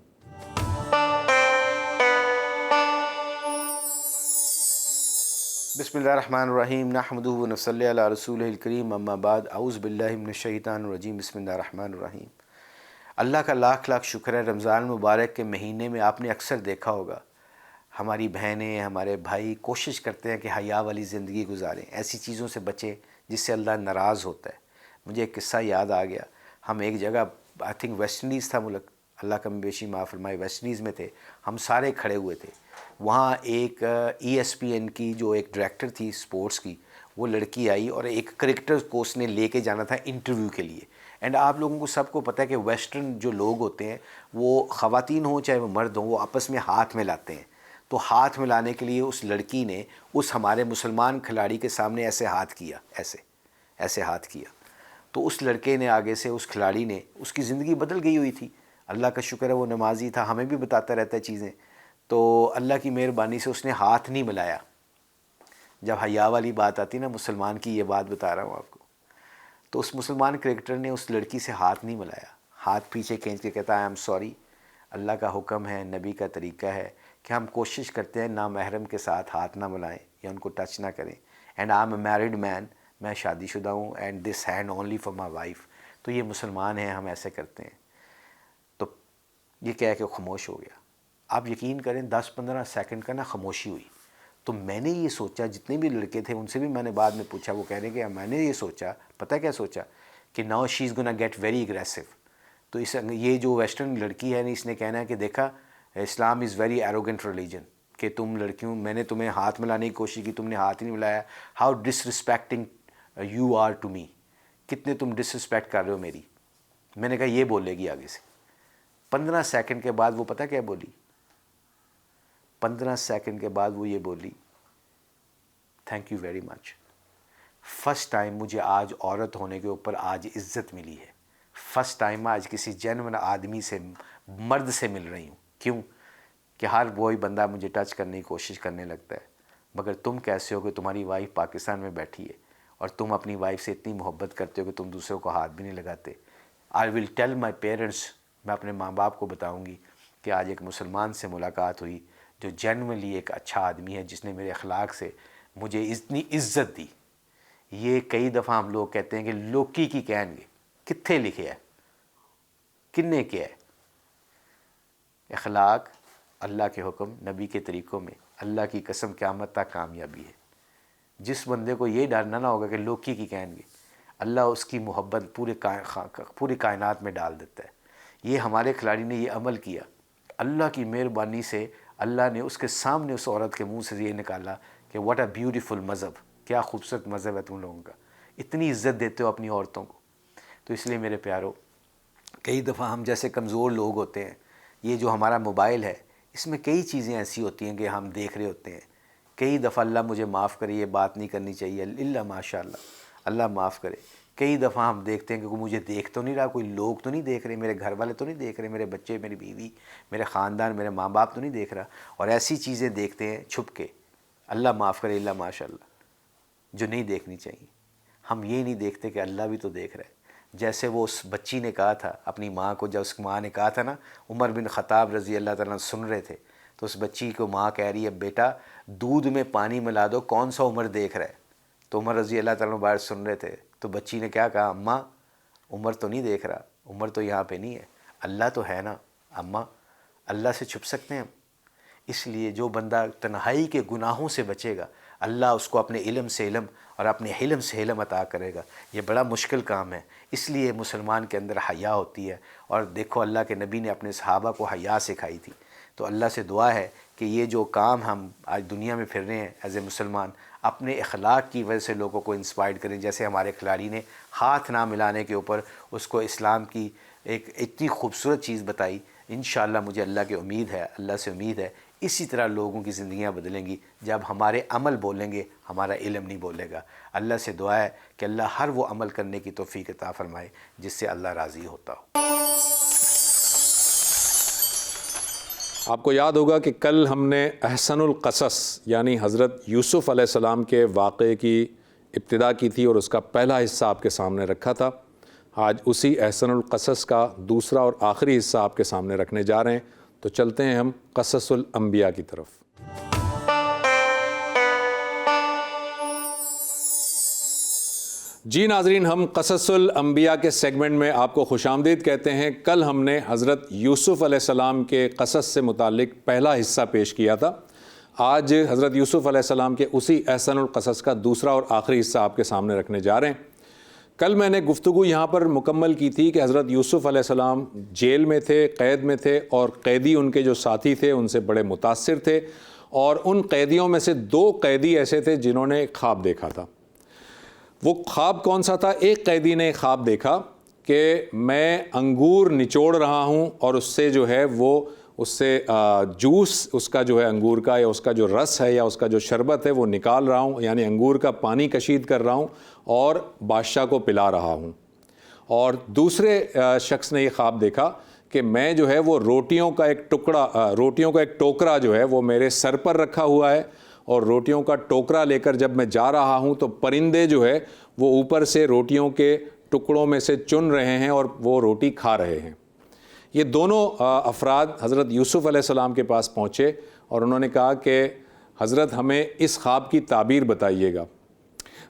بسم اللہ الرحمن الرحیم، نحمدہ و نصلی علی رسولہ الکریم، اما بعد، اعوذ باللہ من الشیطان الرجیم، بسم اللہ الرحمن الرحیم۔ اللہ کا لاکھ لاکھ شکر ہے، رمضان مبارک کے مہینے میں آپ نے اکثر دیکھا ہوگا ہماری بہنیں، ہمارے بھائی کوشش کرتے ہیں کہ حیا والی زندگی گزاریں، ایسی چیزوں سے بچیں جس سے اللہ ناراض ہوتا ہے۔ مجھے ایک قصہ یاد آ گیا، ہم ایک جگہ آئی تھنک ویسٹ انڈیز تھا ملک، اللہ کم بیشی معاف فرمائے، ویسٹ انڈیز میں تھے، ہم سارے کھڑے ہوئے تھے۔ وہاں ایک ESPN کی جو ایک ڈائریکٹر تھی سپورٹس کی، وہ لڑکی آئی اور ایک کرکٹر کو اس نے لے کے جانا تھا انٹرویو کے لیے۔ اینڈ آپ لوگوں کو سب کو پتہ ہے کہ ویسٹرن جو لوگ ہوتے ہیں، وہ خواتین ہوں چاہے وہ مرد ہوں، وہ آپس میں ہاتھ ملاتے ہیں۔ تو ہاتھ ملانے کے لیے اس لڑکی نے اس ہمارے مسلمان کھلاڑی کے سامنے ایسے ہاتھ کیا، ایسے ہاتھ کیا۔ تو اس لڑکے نے آگے سے، اس کھلاڑی نے، اس کی زندگی بدل گئی ہوئی تھی، اللہ کا شکر ہے وہ نمازی تھا، ہمیں بھی بتاتا رہتا ہے چیزیں۔ تو اللہ کی مہربانی سے اس نے ہاتھ نہیں ملایا۔ جب حیا والی بات آتی نا، مسلمان کی یہ بات بتا رہا ہوں آپ کو، تو اس مسلمان کرکٹر نے اس لڑکی سے ہاتھ نہیں ملایا، ہاتھ پیچھے کھینچ کے کہتا ہے آئی ایم سوری، اللہ کا حکم ہے، نبی کا طریقہ ہے کہ ہم کوشش کرتے ہیں نامحرم کے ساتھ ہاتھ نہ ملائیں یا ان کو ٹچ نہ کریں۔ And I am a married man, میں شادی شدہ ہوں، and this hand only for my wife, تو یہ مسلمان ہیں، ہم ایسے کرتے ہیں۔ تو یہ کہہ کے خاموش ہو گیا۔ آپ یقین کریں 10-15 سیکنڈ کا نا خاموشی ہوئی۔ تو میں نے یہ سوچا، جتنے بھی لڑکے تھے ان سے بھی میں نے بعد میں پوچھا، وہ کہہ رہے کہ میں نے یہ سوچا، پتہ کیا سوچا، کہ now she is gonna get very aggressive. تو یہ جو ویسٹرن لڑکی ہے اس نے کہنا ہے کہ دیکھا اسلام از ویری ایروگنٹ ریلیجن، کہ تم لڑکیوں، میں نے تمہیں ہاتھ ملانے کی کوشش کی، تم نے ہاتھ ہی نہیں ملایا، how disrespecting you are to me, کتنے تم ڈس رسپیکٹ کر رہے ہو میری۔ میں نے کہا یہ بولے گی آگے سے۔ 15 سیکنڈ کے بعد وہ پتہ کیا بولی، 15 سیکنڈ کے بعد وہ یہ بولی، thank you very much, first time مجھے آج عورت ہونے کے اوپر آج عزت ملی ہے، فرسٹ ٹائم آج کسی جینوئن آدمی سے، مرد سے مل رہی ہوں۔ کیوں؟ کہ ہر وہی بندہ مجھے ٹچ کرنے کی کوشش کرنے لگتا ہے، مگر تم کیسے ہو کہ تمہاری وائف پاکستان میں بیٹھی ہے اور تم اپنی وائف سے اتنی محبت کرتے ہو کہ تم دوسروں کو ہاتھ بھی نہیں لگاتے۔ آئی ول ٹیل مائی پیرنٹس، میں اپنے ماں باپ کو بتاؤں گی کہ آج ایک مسلمان سے ملاقات ہوئی جو جینوئنلی ایک اچھا آدمی ہے، جس نے میرے اخلاق سے مجھے اتنی عزت دی۔ یہ کئی دفعہ ہم لوگ کہتے ہیں کہ لوکی کی کہیں گے، کتنے لکھے ہے، کنے کیا ہے؟ اخلاق، اللہ کے حکم، نبی کے طریقوں میں، اللہ کی قسم قیامت تک کامیابی ہے۔ جس بندے کو یہ ڈرنا نہ ہوگا کہ لوکی کی کہیں گے، اللہ اس کی محبت پوری کائنات میں ڈال دیتا ہے۔ یہ ہمارے کھلاڑی نے یہ عمل کیا، اللہ کی مہربانی سے اللہ نے اس کے سامنے اس عورت کے منہ سے یہ نکالا کہ واٹ اے بیوٹیفل مذہب، کیا خوبصورت مذہب ہے تم لوگوں کا، اتنی عزت دیتے ہو اپنی عورتوں کو۔ تو اس لیے میرے پیارو، کئی دفعہ ہم جیسے کمزور لوگ ہوتے ہیں، یہ جو ہمارا موبائل ہے اس میں کئی چیزیں ایسی ہوتی ہیں کہ ہم دیکھ رہے ہوتے ہیں، کئی دفعہ اللہ مجھے معاف کرے یہ بات نہیں کرنی چاہیے، اللہ ماشاء اللہ معاف کرے، کئی دفعہ ہم دیکھتے ہیں کہ کوئی مجھے دیکھ تو نہیں رہا، کوئی لوگ تو نہیں دیکھ رہے، میرے گھر والے تو نہیں دیکھ رہے، میرے بچے، میری بیوی، میرے خاندان، میرے ماں باپ تو نہیں دیکھ رہا، اور ایسی چیزیں دیکھتے ہیں چھپ کے، اللہ معاف کرے، اللہ ماشاء اللہ، جو نہیں دیکھنی چاہیے۔ ہم یہ نہیں دیکھتے کہ اللہ بھی تو دیکھ رہا ہے۔ جیسے وہ اس بچی نے کہا تھا اپنی ماں کو، جب اس ماں نے کہا تھا نا، عمر بن خطاب رضی اللہ تعالیٰ عنہ سن رہے تھے، تو اس بچی کو ماں کہہ رہی ہے بیٹا دودھ میں پانی ملا دو، کون سا عمر دیکھ رہا ہے؟ تو عمر رضی اللہ تعالیٰ عنہ باہر سن رہے تھے، تو بچی نے کیا کہا، اماں عمر تو نہیں دیکھ رہا، عمر تو یہاں پہ نہیں ہے، اللہ تو ہے نا اماں، اللہ سے چھپ سکتے ہیں ہم؟ اس لیے جو بندہ تنہائی کے گناہوں سے بچے گا، اللہ اس کو اپنے علم سے علم اور اپنے حلم سے حلم عطا کرے گا۔ یہ بڑا مشکل کام ہے، اس لیے مسلمان کے اندر حیا ہوتی ہے۔ اور دیکھو اللہ کے نبی نے اپنے صحابہ کو حیا سکھائی تھی، تو اللہ سے دعا ہے کہ یہ جو کام ہم آج دنیا میں پھر رہے ہیں ایز اے مسلمان، اپنے اخلاق کی وجہ سے لوگوں کو انسپائر کریں، جیسے ہمارے کھلاڑی نے ہاتھ نہ ملانے کے اوپر اس کو اسلام کی ایک اتنی خوبصورت چیز بتائی۔ انشاءاللہ مجھے اللہ کی امید ہے، اللہ سے امید ہے اسی طرح لوگوں کی زندگیاں بدلیں گی جب ہمارے عمل بولیں گے، ہمارا علم نہیں بولے گا۔ اللہ سے دعا ہے کہ اللہ ہر وہ عمل کرنے کی توفیق عطا فرمائے جس سے اللہ راضی ہوتا ہو۔ آپ کو یاد ہوگا کہ کل ہم نے احسن القصص یعنی حضرت یوسف علیہ السلام کے واقعے کی ابتدا کی تھی اور اس کا پہلا حصہ آپ کے سامنے رکھا تھا۔ آج اسی احسن القصص کا دوسرا اور آخری حصہ آپ کے سامنے رکھنے جا رہے ہیں، تو چلتے ہیں ہم قصص الانبیاء کی طرف۔ جی ناظرین، ہم قصص الانبیاء کے سیگمنٹ میں آپ کو خوش آمدید کہتے ہیں۔ کل ہم نے حضرت یوسف علیہ السلام کے قصص سے متعلق پہلا حصہ پیش کیا تھا۔ آج حضرت یوسف علیہ السلام کے اسی احسن القصص کا دوسرا اور آخری حصہ آپ کے سامنے رکھنے جا رہے ہیں۔ کل میں نے گفتگو یہاں پر مکمل کی تھی کہ حضرت یوسف علیہ السلام جیل میں تھے، قید میں تھے، اور قیدی ان کے جو ساتھی تھے ان سے بڑے متاثر تھے، اور ان قیدیوں میں سے 2 قیدی ایسے تھے جنہوں نے ایک خواب دیکھا تھا۔ وہ خواب کون سا تھا؟ ایک قیدی نے خواب دیکھا کہ میں انگور نچوڑ رہا ہوں اور اس سے جو ہے وہ اس سے جوس اس کا جو ہے انگور کا یا اس کا جو رس ہے یا اس کا جو شربت ہے وہ نکال رہا ہوں، یعنی انگور کا پانی کشید کر رہا ہوں اور بادشاہ کو پلا رہا ہوں۔ اور دوسرے شخص نے یہ خواب دیکھا کہ میں جو ہے وہ روٹیوں کا ایک ٹوکرا جو ہے وہ میرے سر پر رکھا ہوا ہے، اور روٹیوں کا ٹوکرا لے کر جب میں جا رہا ہوں تو پرندے جو ہے وہ اوپر سے روٹیوں کے ٹکڑوں میں سے چن رہے ہیں اور وہ روٹی کھا رہے ہیں۔ یہ دونوں افراد حضرت یوسف علیہ السلام کے پاس پہنچے اور انہوں نے کہا کہ حضرت ہمیں اس خواب کی تعبیر بتائیے گا۔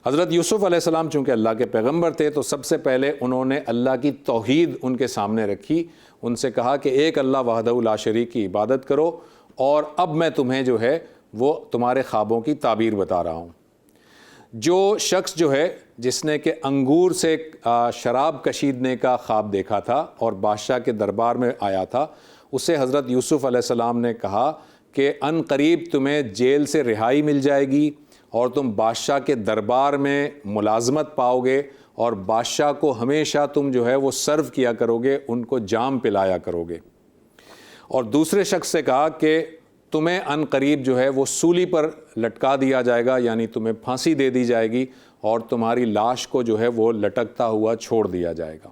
حضرت یوسف علیہ السلام چونکہ اللہ کے پیغمبر تھے تو سب سے پہلے انہوں نے اللہ کی توحید ان کے سامنے رکھی، ان سے کہا کہ ایک اللہ وحدہ لا شریک کی عبادت کرو، اور اب میں تمہیں جو ہے وہ تمہارے خوابوں کی تعبیر بتا رہا ہوں۔ جو شخص جو ہے جس نے کہ انگور سے شراب کشیدنے کا خواب دیکھا تھا اور بادشاہ کے دربار میں آیا تھا، اسے حضرت یوسف علیہ السلام نے کہا کہ ان قریب تمہیں جیل سے رہائی مل جائے گی اور تم بادشاہ کے دربار میں ملازمت پاؤ گے، اور بادشاہ کو ہمیشہ تم جو ہے وہ سرو کیا کرو گے، ان کو جام پلایا کرو گے۔ اور دوسرے شخص سے کہا کہ تمہیں ان قریب جو ہے وہ سولی پر لٹکا دیا جائے گا، یعنی تمہیں پھانسی دے دی جائے گی اور تمہاری لاش کو جو ہے وہ لٹکتا ہوا چھوڑ دیا جائے گا۔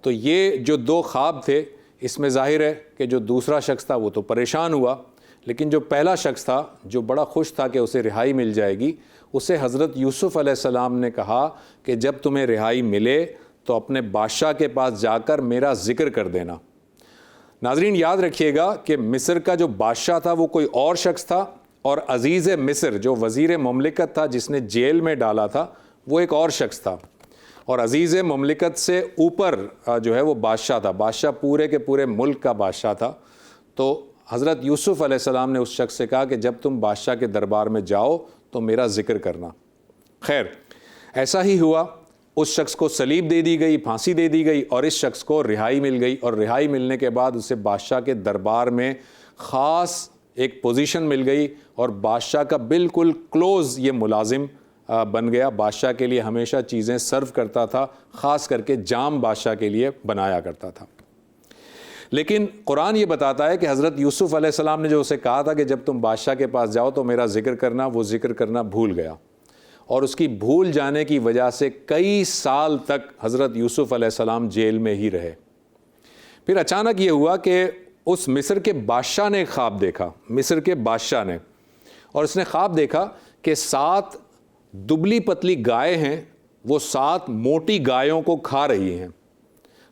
تو یہ جو 2 خواب تھے، اس میں ظاہر ہے کہ جو دوسرا شخص تھا وہ تو پریشان ہوا، لیکن جو پہلا شخص تھا جو بڑا خوش تھا کہ اسے رہائی مل جائے گی، اسے حضرت یوسف علیہ السلام نے کہا کہ جب تمہیں رہائی ملے تو اپنے بادشاہ کے پاس جا کر میرا ذکر کر دینا۔ ناظرین یاد رکھیے گا کہ مصر کا جو بادشاہ تھا وہ کوئی اور شخص تھا، اور عزیز مصر جو وزیر مملکت تھا جس نے جیل میں ڈالا تھا وہ ایک اور شخص تھا، اور عزیز مملکت سے اوپر جو ہے وہ بادشاہ تھا، بادشاہ پورے کے پورے ملک کا بادشاہ تھا۔ تو حضرت یوسف علیہ السلام نے اس شخص سے کہا کہ جب تم بادشاہ کے دربار میں جاؤ تو میرا ذکر کرنا۔ خیر ایسا ہی ہوا، اس شخص کو صلیب دے دی گئی، پھانسی دے دی گئی، اور اس شخص کو رہائی مل گئی، اور رہائی ملنے کے بعد اسے بادشاہ کے دربار میں خاص ایک پوزیشن مل گئی، اور بادشاہ کا بالکل کلوز یہ ملازم بن گیا، بادشاہ کے لیے ہمیشہ چیزیں سرو کرتا تھا، خاص کر کے جام بادشاہ کے لیے بنایا کرتا تھا۔ لیکن قرآن یہ بتاتا ہے کہ حضرت یوسف علیہ السلام نے جو اسے کہا تھا کہ جب تم بادشاہ کے پاس جاؤ تو میرا ذکر کرنا، وہ ذکر کرنا بھول گیا، اور اس کی بھول جانے کی وجہ سے کئی سال تک حضرت یوسف علیہ السلام جیل میں ہی رہے۔ پھر اچانک یہ ہوا کہ اس مصر کے بادشاہ نے ایک خواب دیکھا، مصر کے بادشاہ نے، اور اس نے خواب دیکھا کہ 7 دبلی پتلی گائے ہیں، وہ 7 موٹی گایوں کو کھا رہی ہیں،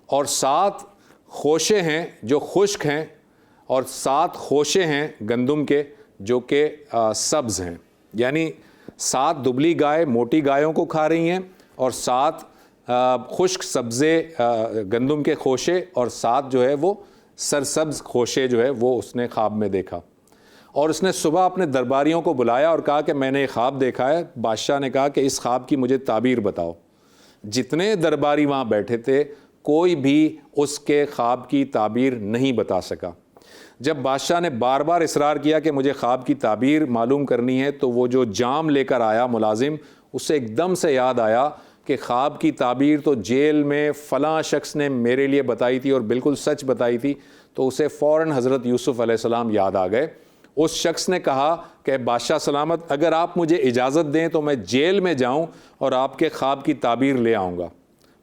اور 7 خوشے ہیں جو خشک ہیں، اور 7 خوشے ہیں گندم کے جو کہ سبز ہیں. یعنی 7 دبلی گائے موٹی گایوں کو کھا رہی ہیں، اور 7 خشک سبزے گندم کے خوشے، اور 7 جو ہے وہ سرسبز خوشے جو ہے وہ اس نے خواب میں دیکھا. اور اس نے صبح اپنے درباریوں کو بلایا اور کہا کہ میں نے یہ خواب دیکھا ہے. بادشاہ نے کہا کہ اس خواب کی مجھے تعبیر بتاؤ. جتنے درباری وہاں بیٹھے تھے کوئی بھی اس کے خواب کی تعبیر نہیں بتا سکا. جب بادشاہ نے بار بار اصرار کیا کہ مجھے خواب کی تعبیر معلوم کرنی ہے، تو وہ جو جام لے کر آیا ملازم، اسے ایک دم سے یاد آیا کہ خواب کی تعبیر تو جیل میں فلاں شخص نے میرے لیے بتائی تھی اور بالکل سچ بتائی تھی. تو اسے فوراً حضرت یوسف علیہ السلام یاد آ گئے. اس شخص نے کہا کہ بادشاہ سلامت، اگر آپ مجھے اجازت دیں تو میں جیل میں جاؤں اور آپ کے خواب کی تعبیر لے آؤں گا.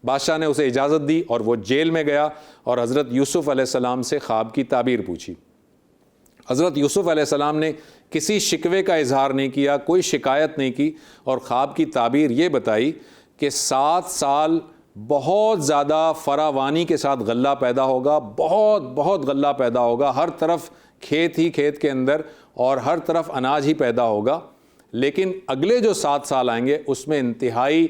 بادشاہ نے اسے اجازت دی اور وہ جیل میں گیا اور حضرت یوسف علیہ السلام سے خواب کی تعبیر پوچھی. حضرت یوسف علیہ السلام نے کسی شکوے کا اظہار نہیں کیا، کوئی شکایت نہیں کی، اور خواب کی تعبیر یہ بتائی کہ 7 سال بہت زیادہ فراوانی کے ساتھ غلہ پیدا ہوگا، بہت غلہ پیدا ہوگا، ہر طرف کھیت ہی کھیت کے اندر اور ہر طرف اناج ہی پیدا ہوگا. لیکن اگلے جو 7 سال آئیں گے اس میں انتہائی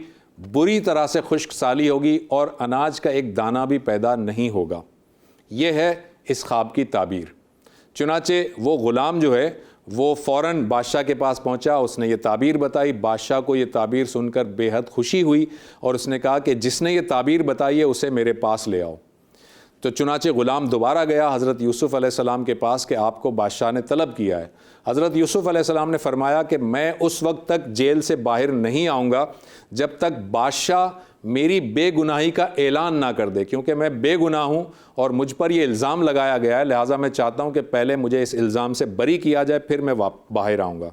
بری طرح سے خشک سالی ہوگی اور اناج کا ایک دانہ بھی پیدا نہیں ہوگا. یہ ہے اس خواب کی تعبیر. چنانچہ وہ غلام جو ہے وہ فوراً بادشاہ کے پاس پہنچا، اس نے یہ تعبیر بتائی. بادشاہ کو یہ تعبیر سن کر بے حد خوشی ہوئی اور اس نے کہا کہ جس نے یہ تعبیر بتائی ہے اسے میرے پاس لے آؤ. تو چنانچہ غلام دوبارہ گیا حضرت یوسف علیہ السلام کے پاس کہ آپ کو بادشاہ نے طلب کیا ہے. حضرت یوسف علیہ السلام نے فرمایا کہ میں اس وقت تک جیل سے باہر نہیں آؤں گا جب تک بادشاہ میری بے گناہی کا اعلان نہ کر دے، کیونکہ میں بے گناہ ہوں اور مجھ پر یہ الزام لگایا گیا ہے، لہٰذا میں چاہتا ہوں کہ پہلے مجھے اس الزام سے بری کیا جائے پھر میں باہر آؤں گا.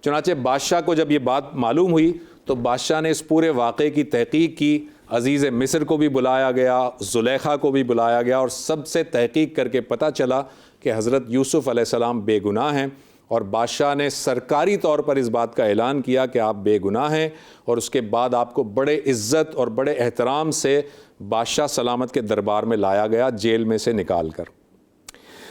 چنانچہ بادشاہ کو جب یہ بات معلوم ہوئی تو بادشاہ نے اس پورے واقعے کی تحقیق کی. عزیز مصر کو بھی بلایا گیا، زلیخا کو بھی بلایا گیا، اور سب سے تحقیق کر کے پتہ چلا کہ حضرت یوسف علیہ السلام بے گناہ ہیں. اور بادشاہ نے سرکاری طور پر اس بات کا اعلان کیا کہ آپ بے گناہ ہیں، اور اس کے بعد آپ کو بڑے عزت اور بڑے احترام سے بادشاہ سلامت کے دربار میں لایا گیا جیل میں سے نکال کر.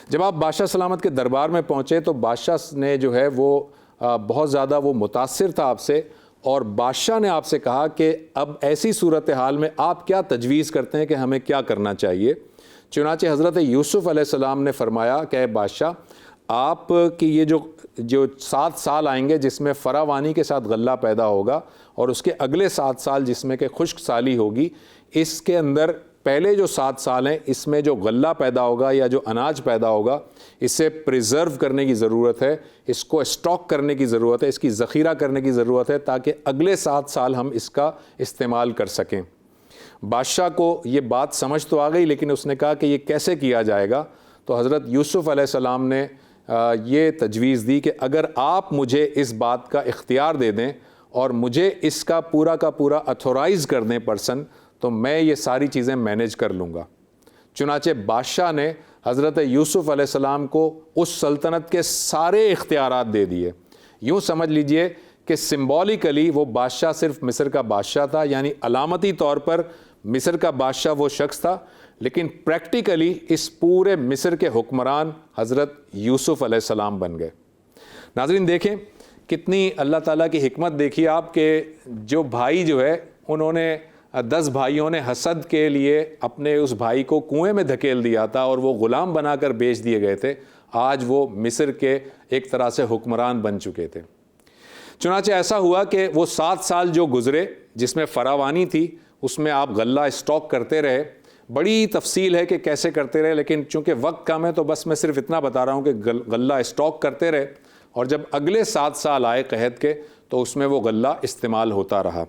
جب آپ بادشاہ سلامت کے دربار میں پہنچے تو بادشاہ نے جو ہے وہ بہت زیادہ وہ متاثر تھا آپ سے، اور بادشاہ نے آپ سے کہا کہ اب ایسی صورتحال میں آپ کیا تجویز کرتے ہیں کہ ہمیں کیا کرنا چاہیے. چنانچہ حضرت یوسف علیہ السلام نے فرمایا کہ اے بادشاہ، آپ کی یہ جو 7 سال آئیں گے جس میں فراوانی کے ساتھ غلہ پیدا ہوگا، اور اس کے اگلے 7 سال جس میں کہ خشک سالی ہوگی، اس کے اندر پہلے جو 7 سال ہیں اس میں جو غلہ پیدا ہوگا یا جو اناج پیدا ہوگا اسے پریزرو کرنے کی ضرورت ہے، اس کو اسٹاک کرنے کی ضرورت ہے، اس کی ذخیرہ کرنے کی ضرورت ہے تاکہ اگلے 7 سال ہم اس کا استعمال کر سکیں. بادشاہ کو یہ بات سمجھ تو آ گئی، لیکن اس نے کہا کہ یہ کیسے کیا جائے گا. تو حضرت یوسف علیہ السلام نے یہ تجویز دی کہ اگر آپ مجھے اس بات کا اختیار دے دیں اور مجھے اس کا پورا اتھورائز کر دیں پرسن، تو میں یہ ساری چیزیں مینیج کر لوں گا. چنانچہ بادشاہ نے حضرت یوسف علیہ السلام کو اس سلطنت کے سارے اختیارات دے دیے. یوں سمجھ لیجئے کہ سمبولیکلی وہ بادشاہ صرف مصر کا بادشاہ تھا، یعنی علامتی طور پر مصر کا بادشاہ وہ شخص تھا، لیکن پریکٹیکلی اس پورے مصر کے حکمران حضرت یوسف علیہ السلام بن گئے. ناظرین دیکھیں کتنی اللہ تعالیٰ کی حکمت دیکھیے آپ کہ جو بھائی جو ہے انہوں نے 10 بھائیوں نے حسد کے لیے اپنے اس بھائی کو کنویں میں دھکیل دیا تھا اور وہ غلام بنا کر بیچ دیے گئے تھے. آج وہ مصر کے ایک طرح سے حکمران بن چکے تھے. چنانچہ ایسا ہوا کہ وہ 7 سال جو گزرے جس میں فراوانی تھی اس میں آپ غلہ اسٹاک کرتے رہے. بڑی تفصیل ہے کہ کیسے کرتے رہے، لیکن چونکہ وقت کم ہے تو بس میں صرف اتنا بتا رہا ہوں کہ غلہ اسٹاک کرتے رہے، اور جب اگلے 7 سال آئے قحط کے تو اس میں وہ غلہ استعمال ہوتا رہا.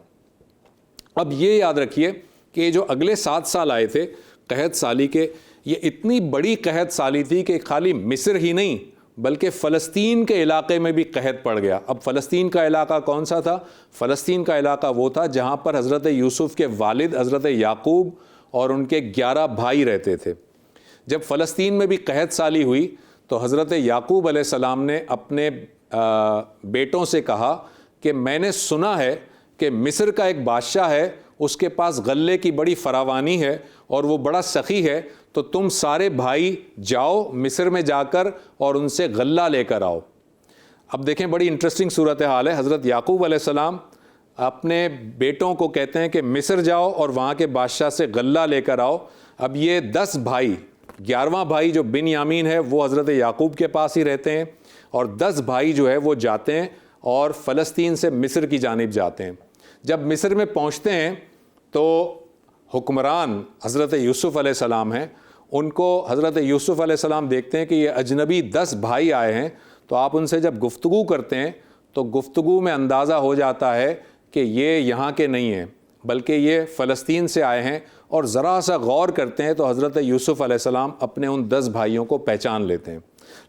اب یہ یاد رکھیے کہ یہ جو اگلے 7 سال آئے تھے قحط سالی کے، یہ اتنی بڑی قحط سالی تھی کہ خالی مصر ہی نہیں بلکہ فلسطین کے علاقے میں بھی قحط پڑ گیا. اب فلسطین کا علاقہ کون سا تھا؟ فلسطین کا علاقہ وہ تھا جہاں پر حضرت یوسف کے والد حضرت یعقوب اور ان کے 11 بھائی رہتے تھے. جب فلسطین میں بھی قحط سالی ہوئی تو حضرت یعقوب علیہ السلام نے اپنے بیٹوں سے کہا کہ میں نے سنا ہے کہ مصر کا ایک بادشاہ ہے، اس کے پاس غلے کی بڑی فراوانی ہے اور وہ بڑا سخی ہے، تو تم سارے بھائی جاؤ مصر میں جا کر اور ان سے غلہ لے کر آؤ۔ اب دیکھیں بڑی انٹرسٹنگ صورتحال ہے۔ حضرت یعقوب علیہ السلام اپنے بیٹوں کو کہتے ہیں کہ مصر جاؤ اور وہاں کے بادشاہ سے غلہ لے کر آؤ۔ اب یہ 10 بھائی، 11واں بھائی جو بن یامین ہے وہ حضرت یعقوب کے پاس ہی رہتے ہیں، اور 10 بھائی جو ہے وہ جاتے ہیں اور فلسطین سے مصر کی جانب جاتے ہیں۔ جب مصر میں پہنچتے ہیں تو حکمران حضرت یوسف علیہ السلام ہیں، ان کو حضرت یوسف علیہ السلام دیکھتے ہیں کہ یہ اجنبی 10 بھائی آئے ہیں، تو آپ ان سے جب گفتگو کرتے ہیں تو گفتگو میں اندازہ ہو جاتا ہے کہ یہ یہاں کے نہیں ہیں بلکہ یہ فلسطین سے آئے ہیں، اور ذرا سا غور کرتے ہیں تو حضرت یوسف علیہ السلام اپنے ان 10 بھائیوں کو پہچان لیتے ہیں۔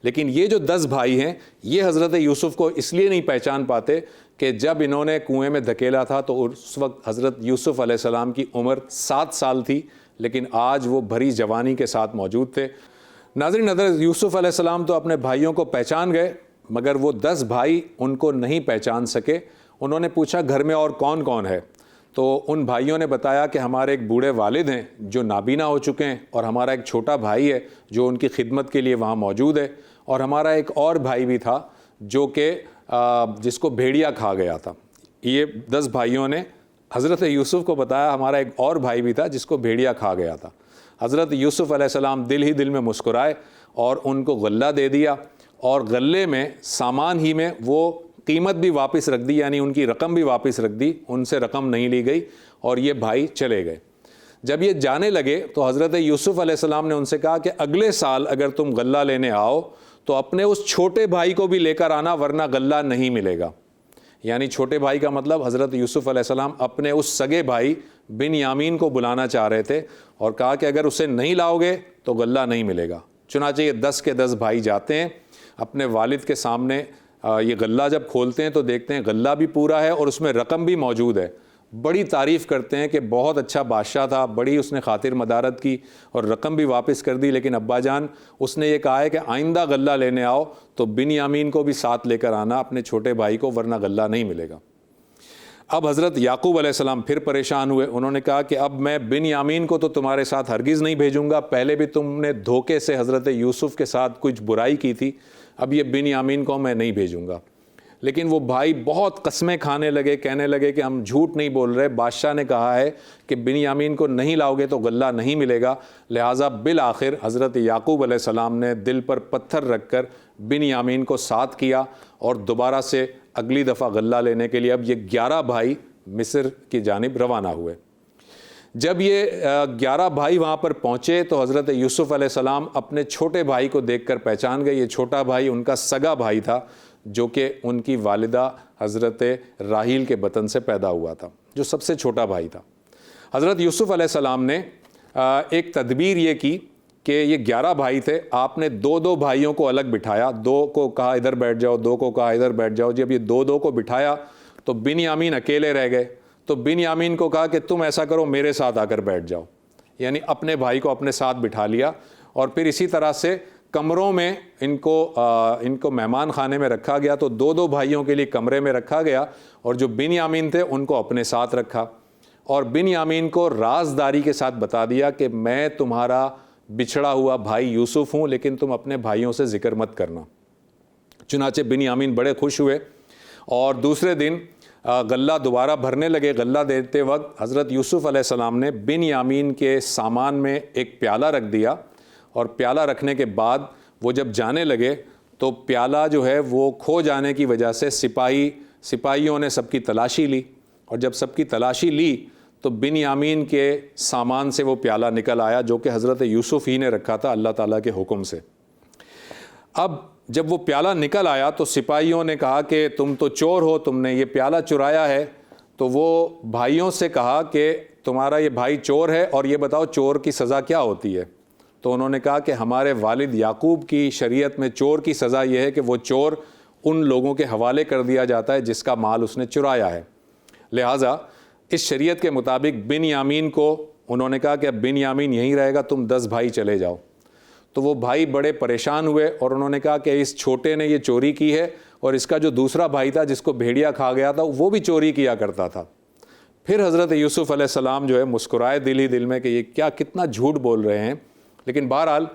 لیکن یہ جو 10 بھائی ہیں یہ حضرت یوسف کو اس لیے نہیں پہچان پاتے کہ جب انہوں نے کنویں میں دھکیلا تھا تو اس وقت حضرت یوسف علیہ السلام کی عمر 7 سال تھی، لیکن آج وہ بھری جوانی کے ساتھ موجود تھے۔ ناظرین، حضرت یوسف علیہ السلام تو اپنے بھائیوں کو پہچان گئے، مگر وہ 10 بھائی ان کو نہیں پہچان سکے۔ انہوں نے پوچھا گھر میں اور کون کون ہے؟ تو ان بھائیوں نے بتایا کہ ہمارے ایک بوڑھے والد ہیں جو نابینا ہو چکے ہیں، اور ہمارا ایک چھوٹا بھائی ہے جو ان کی خدمت کے لیے وہاں موجود ہے، اور ہمارا ایک اور بھائی بھی تھا جو کہ جس کو بھیڑیا کھا گیا تھا۔ یہ 10 بھائیوں نے حضرت یوسف کو بتایا ہمارا ایک اور بھائی بھی تھا جس کو بھیڑیا کھا گیا تھا۔ حضرت یوسف علیہ السلام دل ہی دل میں مسکرائے اور ان کو غلہ دے دیا، اور غلے میں سامان ہی میں وہ قیمت بھی واپس رکھ دی، یعنی ان کی رقم بھی واپس رکھ دی، ان سے رقم نہیں لی گئی، اور یہ بھائی چلے گئے۔ جب یہ جانے لگے تو حضرت یوسف علیہ السلام نے ان سے کہا کہ اگلے سال اگر تم غلہ لینے آؤ تو اپنے اس چھوٹے بھائی کو بھی لے کر آنا، ورنہ غلہ نہیں ملے گا۔ یعنی چھوٹے بھائی کا مطلب حضرت یوسف علیہ السلام اپنے اس سگے بھائی بن یامین کو بلانا چاہ رہے تھے، اور کہا کہ اگر اسے نہیں لاؤ گے تو غلہ نہیں ملے گا۔ چنانچہ یہ 10 کے 10 بھائی جاتے ہیں اپنے والد کے سامنے، یہ غلہ جب کھولتے ہیں تو دیکھتے ہیں غلہ بھی پورا ہے اور اس میں رقم بھی موجود ہے۔ بڑی تعریف کرتے ہیں کہ بہت اچھا بادشاہ تھا، بڑی اس نے خاطر مدارت کی اور رقم بھی واپس کر دی، لیکن ابا جان اس نے یہ کہا ہے کہ آئندہ غلہ لینے آؤ تو بن یامین کو بھی ساتھ لے کر آنا، اپنے چھوٹے بھائی کو، ورنہ غلہ نہیں ملے گا۔ اب حضرت یعقوب علیہ السلام پھر پریشان ہوئے، انہوں نے کہا کہ اب میں بن یامین کو تو تمہارے ساتھ ہرگز نہیں بھیجوں گا، پہلے بھی تم نے دھوکے سے حضرت یوسف کے ساتھ کچھ برائی کی تھی، اب یہ بن یامین کو میں نہیں بھیجوں گا۔ لیکن وہ بھائی بہت قسمیں کھانے لگے، کہنے لگے کہ ہم جھوٹ نہیں بول رہے، بادشاہ نے کہا ہے کہ بن یامین کو نہیں لاؤ گے تو غلہ نہیں ملے گا۔ لہٰذا بالآخر حضرت یعقوب علیہ السلام نے دل پر پتھر رکھ کر بن یامین کو ساتھ کیا اور دوبارہ سے اگلی دفعہ غلہ لینے کے لیے اب یہ 11 بھائی مصر کی جانب روانہ ہوئے۔ جب یہ 11 بھائی وہاں پر پہنچے تو حضرت یوسف علیہ السلام اپنے چھوٹے بھائی کو دیکھ کر پہچان گئے۔ یہ چھوٹا بھائی ان کا سگا بھائی تھا جو کہ ان کی والدہ حضرت راحیل کے بطن سے پیدا ہوا تھا، جو سب سے چھوٹا بھائی تھا۔ حضرت یوسف علیہ السلام نے ایک تدبیر یہ کی کہ یہ 11 بھائی تھے، آپ نے 2 بھائیوں کو الگ بٹھایا، 2 کو کہا ادھر بیٹھ جاؤ، 2 کو کہا ادھر بیٹھ جاؤ۔ جب یہ 2 کو بٹھایا تو بن یامین اکیلے رہ گئے، تو بن یامین کو کہا کہ تم ایسا کرو میرے ساتھ آ کر بیٹھ جاؤ، یعنی اپنے بھائی کو اپنے ساتھ بٹھا لیا، اور پھر اسی طرح سے کمروں میں ان کو مہمان خانے میں رکھا گیا، تو 2 بھائیوں کے لیے کمرے میں رکھا گیا، اور جو بن یامین تھے ان کو اپنے ساتھ رکھا، اور بن یامین کو رازداری کے ساتھ بتا دیا کہ میں تمہارا بچھڑا ہوا بھائی یوسف ہوں، لیکن تم اپنے بھائیوں سے ذکر مت کرنا۔ چنانچہ بن یامین بڑے خوش ہوئے، اور دوسرے دن غلہ دوبارہ بھرنے لگے۔ غلہ دیتے وقت حضرت یوسف علیہ السلام نے بن یامین کے سامان میں ایک پیالہ رکھ دیا، اور پیالہ رکھنے کے بعد وہ جب جانے لگے تو پیالہ جو ہے وہ کھو جانے کی وجہ سے سپاہیوں نے سب کی تلاشی لی، اور جب سب کی تلاشی لی تو بن یامین کے سامان سے وہ پیالہ نکل آیا جو کہ حضرت یوسف ہی نے رکھا تھا اللہ تعالیٰ کے حکم سے۔ اب جب وہ پیالہ نکل آیا تو سپاہیوں نے کہا کہ تم تو چور ہو، تم نے یہ پیالہ چرایا ہے۔ تو وہ بھائیوں سے کہا کہ تمہارا یہ بھائی چور ہے، اور یہ بتاؤ چور کی سزا کیا ہوتی ہے؟ تو انہوں نے کہا کہ ہمارے والد یعقوب کی شریعت میں چور کی سزا یہ ہے کہ وہ چور ان لوگوں کے حوالے کر دیا جاتا ہے جس کا مال اس نے چرایا ہے۔ لہٰذا اس شریعت کے مطابق بن یامین کو انہوں نے کہا کہ اب بن یامین یہیں رہے گا، تم 10 بھائی چلے جاؤ۔ تو وہ بھائی بڑے پریشان ہوئے اور انہوں نے کہا کہ اس چھوٹے نے یہ چوری کی ہے اور اس کا جو دوسرا بھائی تھا جس کو بھیڑیا کھا گیا تھا وہ بھی چوری کیا کرتا تھا۔ پھر حضرت یوسف علیہ السلام جو ہے مسکرائے دل ہی دل میں کہ یہ کتنا جھوٹ بول رہے ہیں، لیکن بہرحال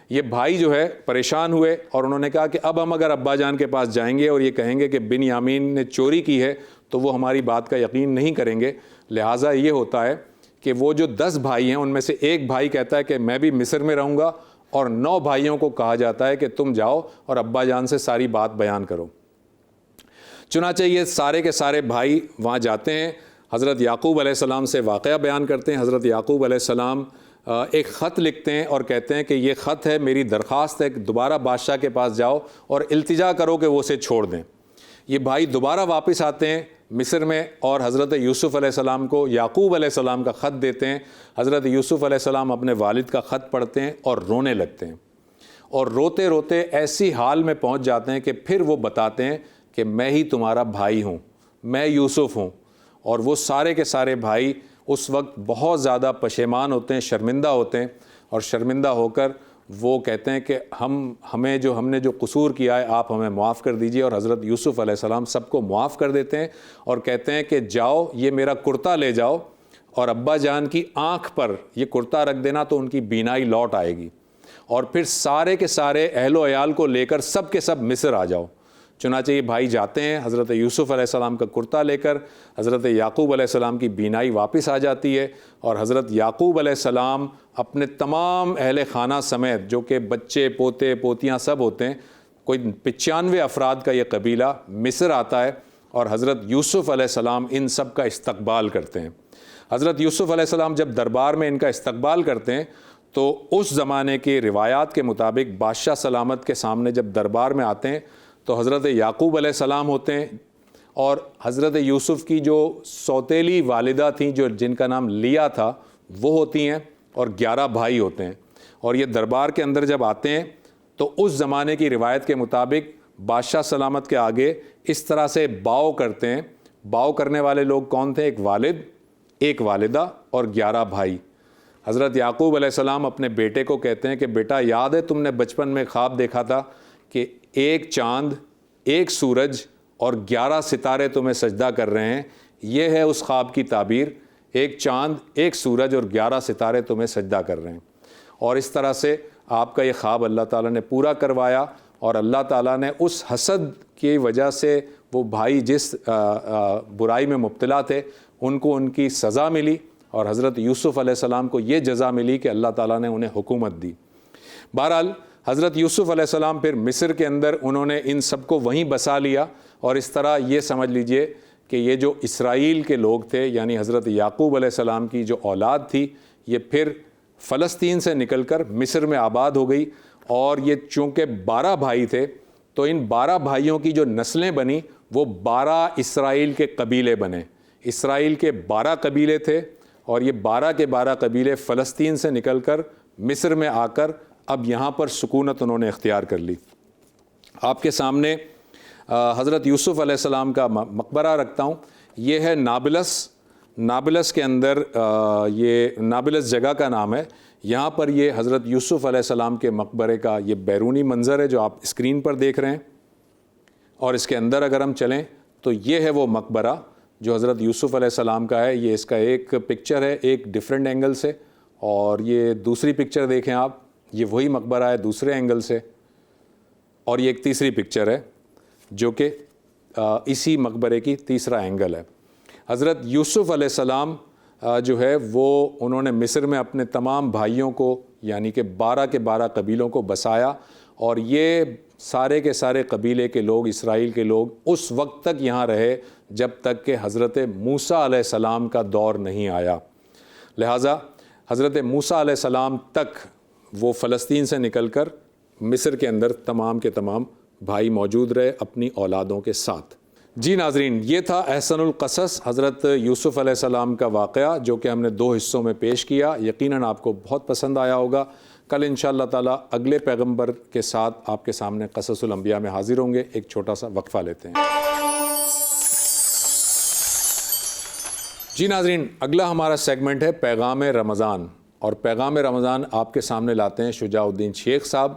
یہ بھائی جو ہے پریشان ہوئے اور انہوں نے کہا کہ اب ہم اگر ابا جان کے پاس جائیں گے اور یہ کہیں گے کہ بنیامین نے چوری کی ہے تو وہ ہماری بات کا یقین نہیں کریں گے، لہٰذا یہ ہوتا ہے کہ وہ جو 10 بھائی ہیں ان میں سے ایک بھائی کہتا ہے کہ میں بھی مصر میں رہوں گا، اور 9 بھائیوں کو کہا جاتا ہے کہ تم جاؤ اور ابا جان سے ساری بات بیان کرو۔ چنانچہ یہ سارے کے سارے بھائی وہاں جاتے ہیں، حضرت یعقوب علیہ السلام سے واقعہ بیان کرتے ہیں۔ حضرت یعقوب علیہ السلام ایک خط لکھتے ہیں اور کہتے ہیں کہ یہ خط ہے، میری درخواست ہے کہ دوبارہ بادشاہ کے پاس جاؤ اور التجا کرو کہ وہ اسے چھوڑ دیں۔ یہ بھائی دوبارہ واپس آتے ہیں مصر میں اور حضرت یوسف علیہ السلام کو یعقوب علیہ السلام کا خط دیتے ہیں۔ حضرت یوسف علیہ السلام اپنے والد کا خط پڑھتے ہیں اور رونے لگتے ہیں، اور روتے روتے ایسی حال میں پہنچ جاتے ہیں کہ پھر وہ بتاتے ہیں کہ میں ہی تمہارا بھائی ہوں، میں یوسف ہوں۔ اور وہ سارے کے سارے بھائی اس وقت بہت زیادہ پشیمان ہوتے ہیں، شرمندہ ہوتے ہیں، اور شرمندہ ہو کر وہ کہتے ہیں کہ ہم نے جو قصور کیا ہے آپ ہمیں معاف کر دیجئے، اور حضرت یوسف علیہ السلام سب کو معاف کر دیتے ہیں اور کہتے ہیں کہ جاؤ یہ میرا کرتا لے جاؤ اور ابا جان کی آنکھ پر یہ کرتا رکھ دینا تو ان کی بینائی لوٹ آئے گی، اور پھر سارے کے سارے اہل و عیال کو لے کر سب کے سب مصر آ جاؤ۔ چنانچہ یہ بھائی جاتے ہیں حضرت یوسف علیہ السلام کا کرتا لے کر، حضرت یعقوب علیہ السلام کی بینائی واپس آ جاتی ہے، اور حضرت یعقوب علیہ السلام اپنے تمام اہل خانہ سمیت جو کہ بچے پوتے پوتیاں سب ہوتے ہیں، کوئی 95 افراد کا یہ قبیلہ مصر آتا ہے، اور حضرت یوسف علیہ السلام ان سب کا استقبال کرتے ہیں۔ حضرت یوسف علیہ السلام جب دربار میں ان کا استقبال کرتے ہیں تو اس زمانے کی روایات کے مطابق بادشاہ سلامت کے سامنے جب دربار میں آتے ہیں تو حضرت یعقوب علیہ السلام ہوتے ہیں، اور حضرت یوسف کی جو سوتیلی والدہ تھیں جن کا نام لیا تھا وہ ہوتی ہیں، اور 11 بھائی ہوتے ہیں۔ اور یہ دربار کے اندر جب آتے ہیں تو اس زمانے کی روایت کے مطابق بادشاہ سلامت کے آگے اس طرح سے باؤ کرتے ہیں۔ باؤ کرنے والے لوگ کون تھے؟ ایک والد، ایک والدہ اور 11 بھائی۔ حضرت یعقوب علیہ السلام اپنے بیٹے کو کہتے ہیں کہ بیٹا یاد ہے تم نے بچپن میں خواب دیکھا تھا کہ ایک چاند، ایک سورج اور 11 ستارے تمہیں سجدہ کر رہے ہیں، یہ ہے اس خواب کی تعبیر، ایک چاند، ایک سورج اور 11 ستارے تمہیں سجدہ کر رہے ہیں۔ اور اس طرح سے آپ کا یہ خواب اللہ تعالیٰ نے پورا کروایا، اور اللہ تعالیٰ نے اس حسد کی وجہ سے وہ بھائی جس برائی میں مبتلا تھے ان کو ان کی سزا ملی، اور حضرت یوسف علیہ السلام کو یہ جزا ملی کہ اللہ تعالیٰ نے انہیں حکومت دی۔ بہرحال حضرت یوسف علیہ السلام پھر مصر کے اندر انہوں نے ان سب کو وہیں بسا لیا، اور اس طرح یہ سمجھ لیجئے کہ یہ جو اسرائیل کے لوگ تھے یعنی حضرت یعقوب علیہ السلام کی جو اولاد تھی یہ پھر فلسطین سے نکل کر مصر میں آباد ہو گئی، اور یہ چونکہ 12 بھائی تھے تو ان 12 بھائیوں کی جو نسلیں بنی وہ 12 اسرائیل کے قبیلے بنے۔ اسرائیل کے 12 قبیلے تھے، اور یہ 12 کے 12 قبیلے فلسطین سے نکل کر مصر میں آ کر اب یہاں پر سکونت انہوں نے اختیار کر لی۔ آپ کے سامنے حضرت یوسف علیہ السلام کا مقبرہ رکھتا ہوں، یہ ہے نابلس کے اندر، یہ نابلس جگہ کا نام ہے، یہاں پر یہ حضرت یوسف علیہ السلام کے مقبرے کا یہ بیرونی منظر ہے جو آپ اسکرین پر دیکھ رہے ہیں، اور اس کے اندر اگر ہم چلیں تو یہ ہے وہ مقبرہ جو حضرت یوسف علیہ السلام کا ہے۔ یہ اس کا ایک پکچر ہے ایک ڈیفرنٹ اینگل سے، اور یہ دوسری پکچر دیکھیں آپ، یہ وہی مقبرہ ہے دوسرے اینگل سے، اور یہ ایک تیسری پکچر ہے جو کہ اسی مقبرے کی تیسرا اینگل ہے۔ حضرت یوسف علیہ السلام جو ہے وہ انہوں نے مصر میں اپنے تمام بھائیوں کو یعنی کہ 12 کے 12 قبیلوں کو بسایا، اور یہ سارے کے سارے قبیلے کے لوگ، اسرائیل کے لوگ اس وقت تک یہاں رہے جب تک کہ حضرت موسیٰ علیہ السلام کا دور نہیں آیا۔ لہٰذا حضرت موسیٰ علیہ السلام تک وہ فلسطین سے نکل کر مصر کے اندر تمام کے تمام بھائی موجود رہے اپنی اولادوں کے ساتھ۔ جی ناظرین، یہ تھا احسن القصص حضرت یوسف علیہ السلام کا واقعہ جو کہ ہم نے 2 حصوں میں پیش کیا۔ یقیناً آپ کو بہت پسند آیا ہوگا۔ کل انشاءاللہ تعالیٰ اگلے پیغمبر کے ساتھ آپ کے سامنے قصص الانبیاء میں حاضر ہوں گے۔ ایک چھوٹا سا وقفہ لیتے ہیں۔ جی ناظرین، اگلا ہمارا سیگمنٹ ہے پیغام رمضان۔ اور پیغام رمضان آپ کے سامنے لاتے ہیں شجاع الدین شیخ صاحب۔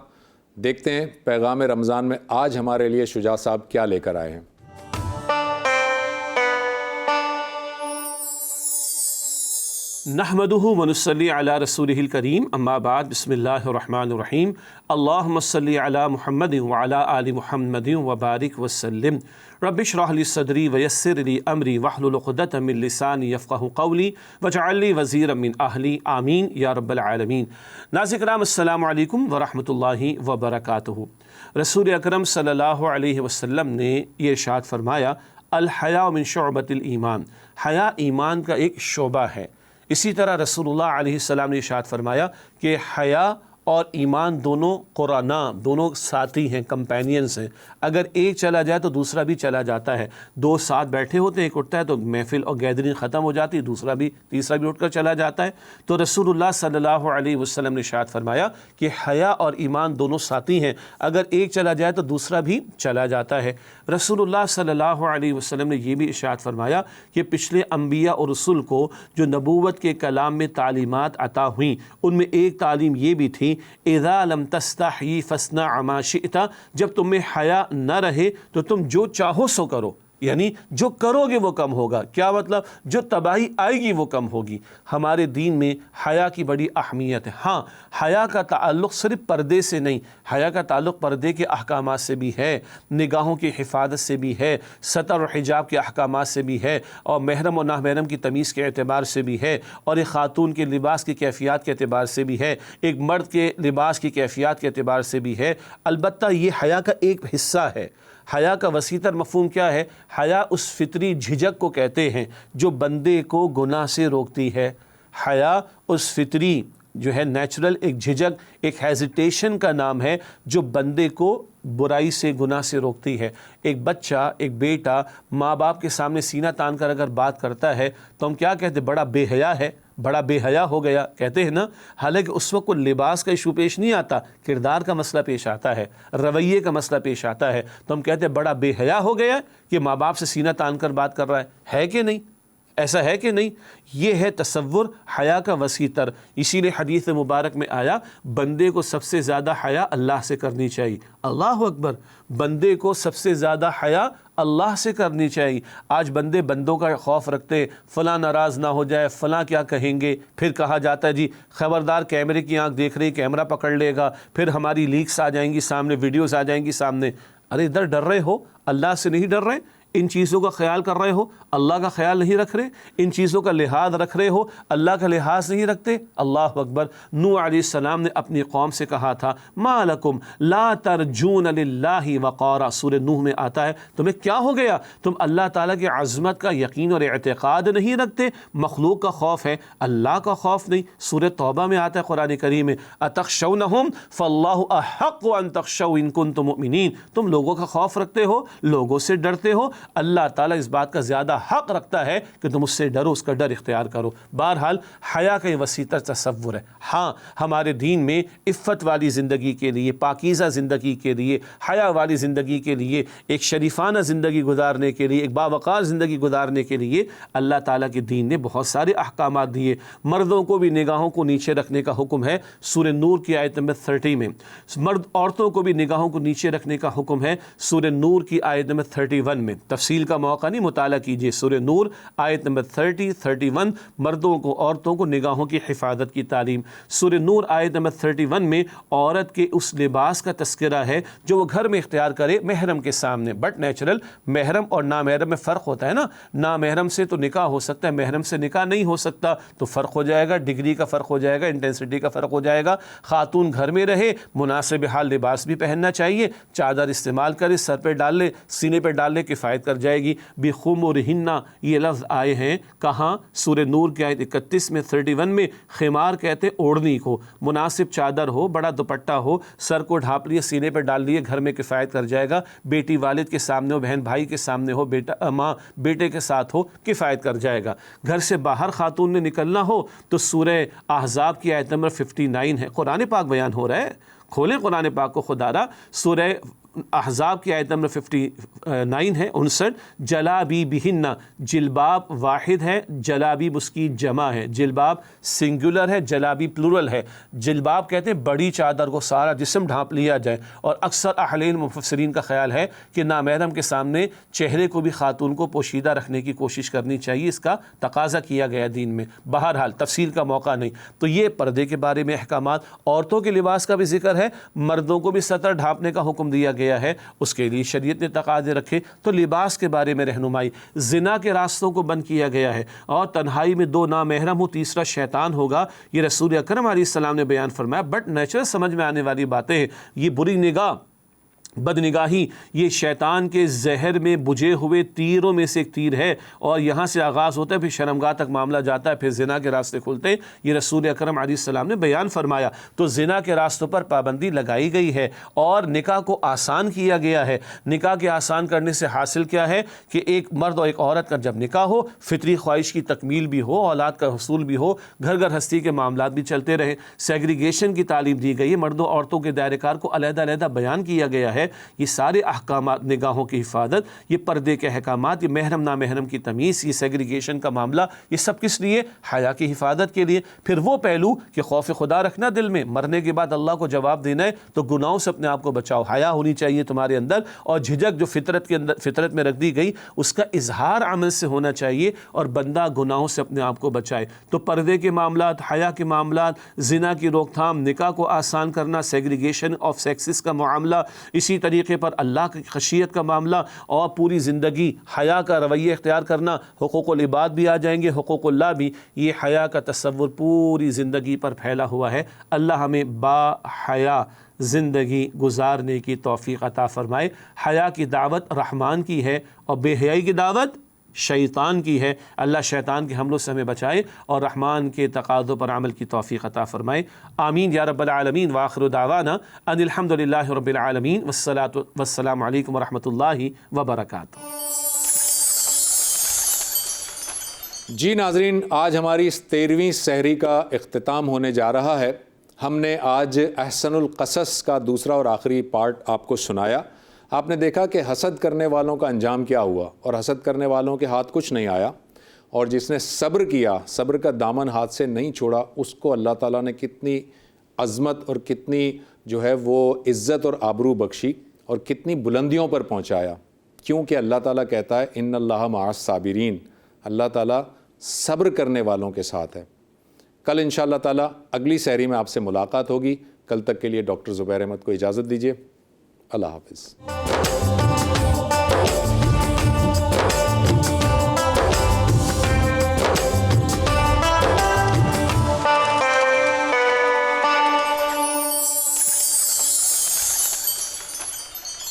دیکھتے ہیں پیغام رمضان میں آج ہمارے لیے شجاع صاحب کیا لے کر آئے ہیں۔ نحمدہ ونصلی علی رسولہ الکریم، اما بعد، بسم اللہ الرحمن الرحیم۔ اللہم صلی علی محمد وعلی آل محمد وبارک وسلم۔ رب اشرح لی صدری ویسر لی امری واحلل عقدۃ من لسانی یفقہوا قولی واجعل لی وزیرا من اہلی، آمین یا رب العالمین۔ ناظرین کرام، السلام علیکم ورحمۃ اللہ وبرکاتہ۔ رسول اکرم صلی اللہ علیہ وسلم نے یہ ارشاد فرمایا، الحیاء من شعبۃ الایمان، حیا ایمان کا ایک شعبہ ہے۔ اسی طرح رسول اللہ علیہ السلام نے ارشاد فرمایا کہ حیا اور ایمان دونوں قرانا، دونوں ساتھی ہیں، کمپینینز ہیں۔ اگر ایک چلا جائے تو دوسرا بھی چلا جاتا ہے۔ دو ساتھ بیٹھے ہوتے ہیں، ایک اٹھتا ہے تو محفل اور گیدرنگ ختم ہو جاتی ہے، تیسرا بھی اٹھ کر چلا جاتا ہے۔ تو رسول اللہ صلی اللہ علیہ وسلم نے ارشاد فرمایا کہ حیا اور ایمان دونوں ساتھی ہیں، اگر ایک چلا جائے تو دوسرا بھی چلا جاتا ہے۔ رسول اللہ صلی اللہ علیہ وسلم نے یہ بھی ارشاد فرمایا کہ پچھلے انبیاء اور رسول کو جو نبوت کے کلام میں تعلیمات عطا ہوئیں، ان میں ایک تعلیم یہ بھی تھی، اذا لم تستحی فاصنع ما شئت، جب تمہیں حیا نہ رہے تو تم جو چاہو سو کرو، یعنی جو کرو گے وہ کم ہوگا۔ کیا مطلب؟ جو تباہی آئے گی وہ کم ہوگی۔ ہمارے دین میں حیا کی بڑی اہمیت ہے۔ ہاں، حیا کا تعلق صرف پردے سے نہیں، حیا کا تعلق پردے کے احکامات سے بھی ہے، نگاہوں کی حفاظت سے بھی ہے، ستر اور حجاب کے احکامات سے بھی ہے، اور محرم اور نامحرم کی تمیز کے اعتبار سے بھی ہے، اور ایک خاتون کے لباس کی کیفیات کے اعتبار سے بھی ہے، ایک مرد کے لباس کی کیفیات کے اعتبار سے بھی ہے۔ البتہ یہ حیا کا ایک حصہ ہے۔ حیا کا وسیع تر مفہوم کیا ہے؟ حیا اس فطری جھجک کو کہتے ہیں جو بندے کو گناہ سے روکتی ہے۔ حیا اس فطری جو ہے نیچرل ایک جھجک، ایک ہیزیٹیشن کا نام ہے جو بندے کو برائی سے، گناہ سے روکتی ہے۔ ایک بچہ، ایک بیٹا ماں باپ کے سامنے سینہ تان کر اگر بات کرتا ہے تو ہم کیا کہتے ہیں؟ بڑا بے حیا ہے، بڑا بے حیا ہو گیا، کہتے ہیں نا۔ حالانکہ اس وقت کوئی لباس کا ایشو پیش نہیں آتا، کردار کا مسئلہ پیش آتا ہے، رویے کا مسئلہ پیش آتا ہے، تو ہم کہتے ہیں بڑا بے حیا ہو گیا کہ ماں باپ سے سینہ تان کر بات کر رہا ہے کہ نہیں؟ ایسا ہے کہ نہیں؟ یہ ہے تصور حیا کا وسیع تر۔ اسی لیے حدیث مبارک میں آیا، بندے کو سب سے زیادہ حیا اللہ سے کرنی چاہیے۔ اللہ اکبر! بندے کو سب سے زیادہ حیا اللہ سے کرنی چاہیے۔ آج بندے بندوں کا خوف رکھتے، فلاں ناراض نہ ہو جائے، فلاں کیا کہیں گے، پھر کہا جاتا ہے جی خبردار کیمرے کی آنکھ دیکھ رہی، کیمرہ پکڑ لے گا، پھر ہماری لیکس آ جائیں گی سامنے، ویڈیوز آ جائیں گی سامنے۔ ارے ادھر ڈر رہے ہو، اللہ سے نہیں ڈر رہے؟ ان چیزوں کا خیال کر رہے ہو، اللہ کا خیال نہیں رکھ رہے؟ ان چیزوں کا لحاظ رکھ رہے ہو، اللہ کا لحاظ نہیں رکھتے؟ اللہ اکبر! نوح علیہ السلام نے اپنی قوم سے کہا تھا، ما لکم لا ترجون للہ وقارا، سورہ نوح میں آتا ہے، تمہیں کیا ہو گیا؟ تم اللہ تعالیٰ کی عظمت کا یقین اور اعتقاد نہیں رکھتے، مخلوق کا خوف ہے، اللہ کا خوف نہیں۔ سورہ توبہ میں آتا ہے قرآن کریم میں، اتخشونہم فاللہ احق ان تخشوا ان کنتم مؤمنین، تم لوگوں کا خوف رکھتے ہو، لوگوں سے ڈرتے ہو، اللہ تعالیٰ اس بات کا زیادہ حق رکھتا ہے کہ تم اس سے ڈرو، اس کا ڈر اختیار کرو۔ بہرحال حیا کا یہ وسیع تر تصور ہے۔ ہاں، ہمارے دین میں عفت والی زندگی کے لیے، پاکیزہ زندگی کے لیے، حیا والی زندگی کے لیے، ایک شریفانہ زندگی گزارنے کے لیے، ایک باوقار زندگی گزارنے کے لیے اللہ تعالیٰ کے دین نے بہت سارے احکامات دیے۔ مردوں کو بھی نگاہوں کو نیچے رکھنے کا حکم ہے، سورہ نور کی آیت نمبر 30 میں۔ عورتوں کو بھی نگاہوں کو نیچے رکھنے کا حکم ہے، سورہ نور کی آیت نمبر 31 میں۔ تفصیل کا موقع نہیں، مطالعہ کیجئے، سورہ نور آیت نمبر 31، مردوں کو، عورتوں کو نگاہوں کی حفاظت کی تعلیم۔ سورہ نور آیت نمبر 31 میں عورت کے اس لباس کا تذکرہ ہے جو وہ گھر میں اختیار کرے محرم کے سامنے۔ بٹ نیچرل محرم اور نامحرم میں فرق ہوتا ہے نا، نامحرم سے تو نکاح ہو سکتا ہے، محرم سے نکاح نہیں ہو سکتا، تو فرق ہو جائے گا، ڈگری کا فرق ہو جائے گا، انٹینسٹی کا فرق ہو جائے گا۔ خاتون گھر میں رہے، مناسب حال لباس بھی پہننا چاہیے، چادر استعمال کرے، سر پہ ڈال لے، سینے پہ ڈال لے، کفایت کر جائے گی۔ بِخُمُرِهِنَّ یہ لفظ آئے ہیں کہاں؟ سورہ نور کی آیت 31 میں، 31 میں۔ خمار کہتے اوڑھنی کو، مناسب چادر ہو، بڑا دوپٹہ ہو، سر کو ڈھانپ لیے، سینے پہ ڈال لیے، گھر میں کفایت کر جائے گا۔ بیٹی والد کے سامنے ہو، بہن بھائی کے سامنے ہو، بیٹا ماں بیٹے کے ساتھ ہو، کفایت کر جائے گا۔ گھر سے باہر خاتون نے نکلنا ہو تو سورہ احزاب کی آیت نمبر 59 ہے، قرآن پاک بیان ہو رہا ہے، کھولیں قرآن پاک کو خدا را، سورہ احزاب کی آیت نمبر 59 ہے 59، جلابی بہن، جلباب واحد ہے، جلابیب اس کی جمع ہے، جلباب سنگولر ہے، جلابی پلورل ہے۔ جلباب کہتے ہیں بڑی چادر کو سارا جسم ڈھانپ لیا جائے، اور اکثر اہلین مفسرین کا خیال ہے کہ نامحرم کے سامنے چہرے کو بھی خاتون کو پوشیدہ رکھنے کی کوشش کرنی چاہیے، اس کا تقاضا کیا گیا دین میں۔ بہرحال تفصیل کا موقع نہیں، تو یہ پردے کے بارے میں احکامات۔ عورتوں کے لباس کا بھی ذکر ہے، مردوں کو بھی سطر ڈھانپنے کا حکم دیا گیا ہے، اس کے لیے شریعت نے تقاضے رکھے۔ تو لباس کے بارے میں رہنمائی، زنا کے راستوں کو بند کیا گیا ہے، اور تنہائی میں 2 نامحرم ہو، تیسرا شیطان ہوگا، یہ رسول اکرم علیہ السلام نے بیان فرمایا۔ بٹ نیچرل سمجھ میں آنے والی باتیں ہیں، یہ بری نگاہ، بد نگاہی، یہ شیطان کے زہر میں بجھے ہوئے تیروں میں سے ایک تیر ہے، اور یہاں سے آغاز ہوتا ہے، پھر شرمگاہ تک معاملہ جاتا ہے، پھر زنا کے راستے کھلتے ہیں، یہ رسول اکرم علیہ السلام نے بیان فرمایا۔ تو زنا کے راستوں پر پابندی لگائی گئی ہے، اور نکاح کو آسان کیا گیا ہے۔ نکاح کے آسان کرنے سے حاصل کیا ہے کہ ایک مرد اور ایک عورت کا جب نکاح ہو، فطری خواہش کی تکمیل بھی ہو، اولاد کا حصول بھی ہو، گھر گھر ہستی کے معاملات بھی چلتے رہیں۔ سیگریگیشن کی تعلیم دی گئی ہے، مردوں عورتوں کے دائرہ کار کو علیحدہ علیحدہ بیان کیا گیا ہے۔ یہ سارے احکامات، نگاہوں کی حفاظت، یہ پردے کے احکامات، یہ محرم نامحرم کی تمیز، یہ سیگریگیشن کا معاملہ، یہ سب کس لیے؟ حیا کی حفاظت کے لیے۔ پھر وہ پہلو کہ خوف خدا رکھنا دل میں، مرنے کے بعد اللہ کو جواب دینا ہے، تو گناہوں سے اپنے آپ کو بچاؤ، حیا ہونی چاہیے تمہارے اندر، اور جھجک جو فطرت میں رکھ دی گئی اس کا اظہار عمل سے ہونا چاہیے، اور بندہ گناہوں سے اپنے آپ کو بچائے۔ تو پردے کے معاملات، حیا کے معاملات، زنا کی روک تھام، نکاح کو آسان کرنا، سیگریگیشن آف سیکسز کا معاملہ، اسی طریقے پر اللہ کی خشیت کا معاملہ، اور پوری زندگی حیا کا رویہ اختیار کرنا، حقوق العباد بھی آ جائیں گے، حقوق اللہ بھی، یہ حیا کا تصور پوری زندگی پر پھیلا ہوا ہے۔ اللہ ہمیں با حیا زندگی گزارنے کی توفیق عطا فرمائے۔ حیا کی دعوت رحمان کی ہے، اور بے حیائی کی دعوت شیطان کی ہے۔ اللہ شیطان کے حملوں سے ہمیں بچائے، اور رحمان کے تقاضوں پر عمل کی توفیق عطا فرمائے۔ آمین یا رب العالمین۔ وآخر دعوانا ان الحمد للہ رب العالمین، والسلام علیکم ورحمۃ اللہ وبرکاتہ۔ جی ناظرین، آج ہماری اس 13ویں سحری کا اختتام ہونے جا رہا ہے۔ ہم نے آج احسن القصص کا دوسرا اور آخری پارٹ آپ کو سنایا۔ آپ نے دیکھا کہ حسد کرنے والوں کا انجام کیا ہوا، اور حسد کرنے والوں کے ہاتھ کچھ نہیں آیا، اور جس نے صبر کیا، صبر کا دامن ہاتھ سے نہیں چھوڑا، اس کو اللہ تعالیٰ نے کتنی عظمت اور کتنی جو ہے وہ عزت اور آبرو بخشی، اور کتنی بلندیوں پر پہنچایا، کیونکہ اللہ تعالیٰ کہتا ہے ان اللہ مع الصابرین، اللہ تعالیٰ صبر کرنے والوں کے ساتھ ہے۔ کل انشاءاللہ تعالیٰ اگلی سحری میں آپ سے ملاقات ہوگی۔ کل تک کے لیے ڈاکٹر زبیر احمد کو اجازت دیجیے۔ اللہ حافظ۔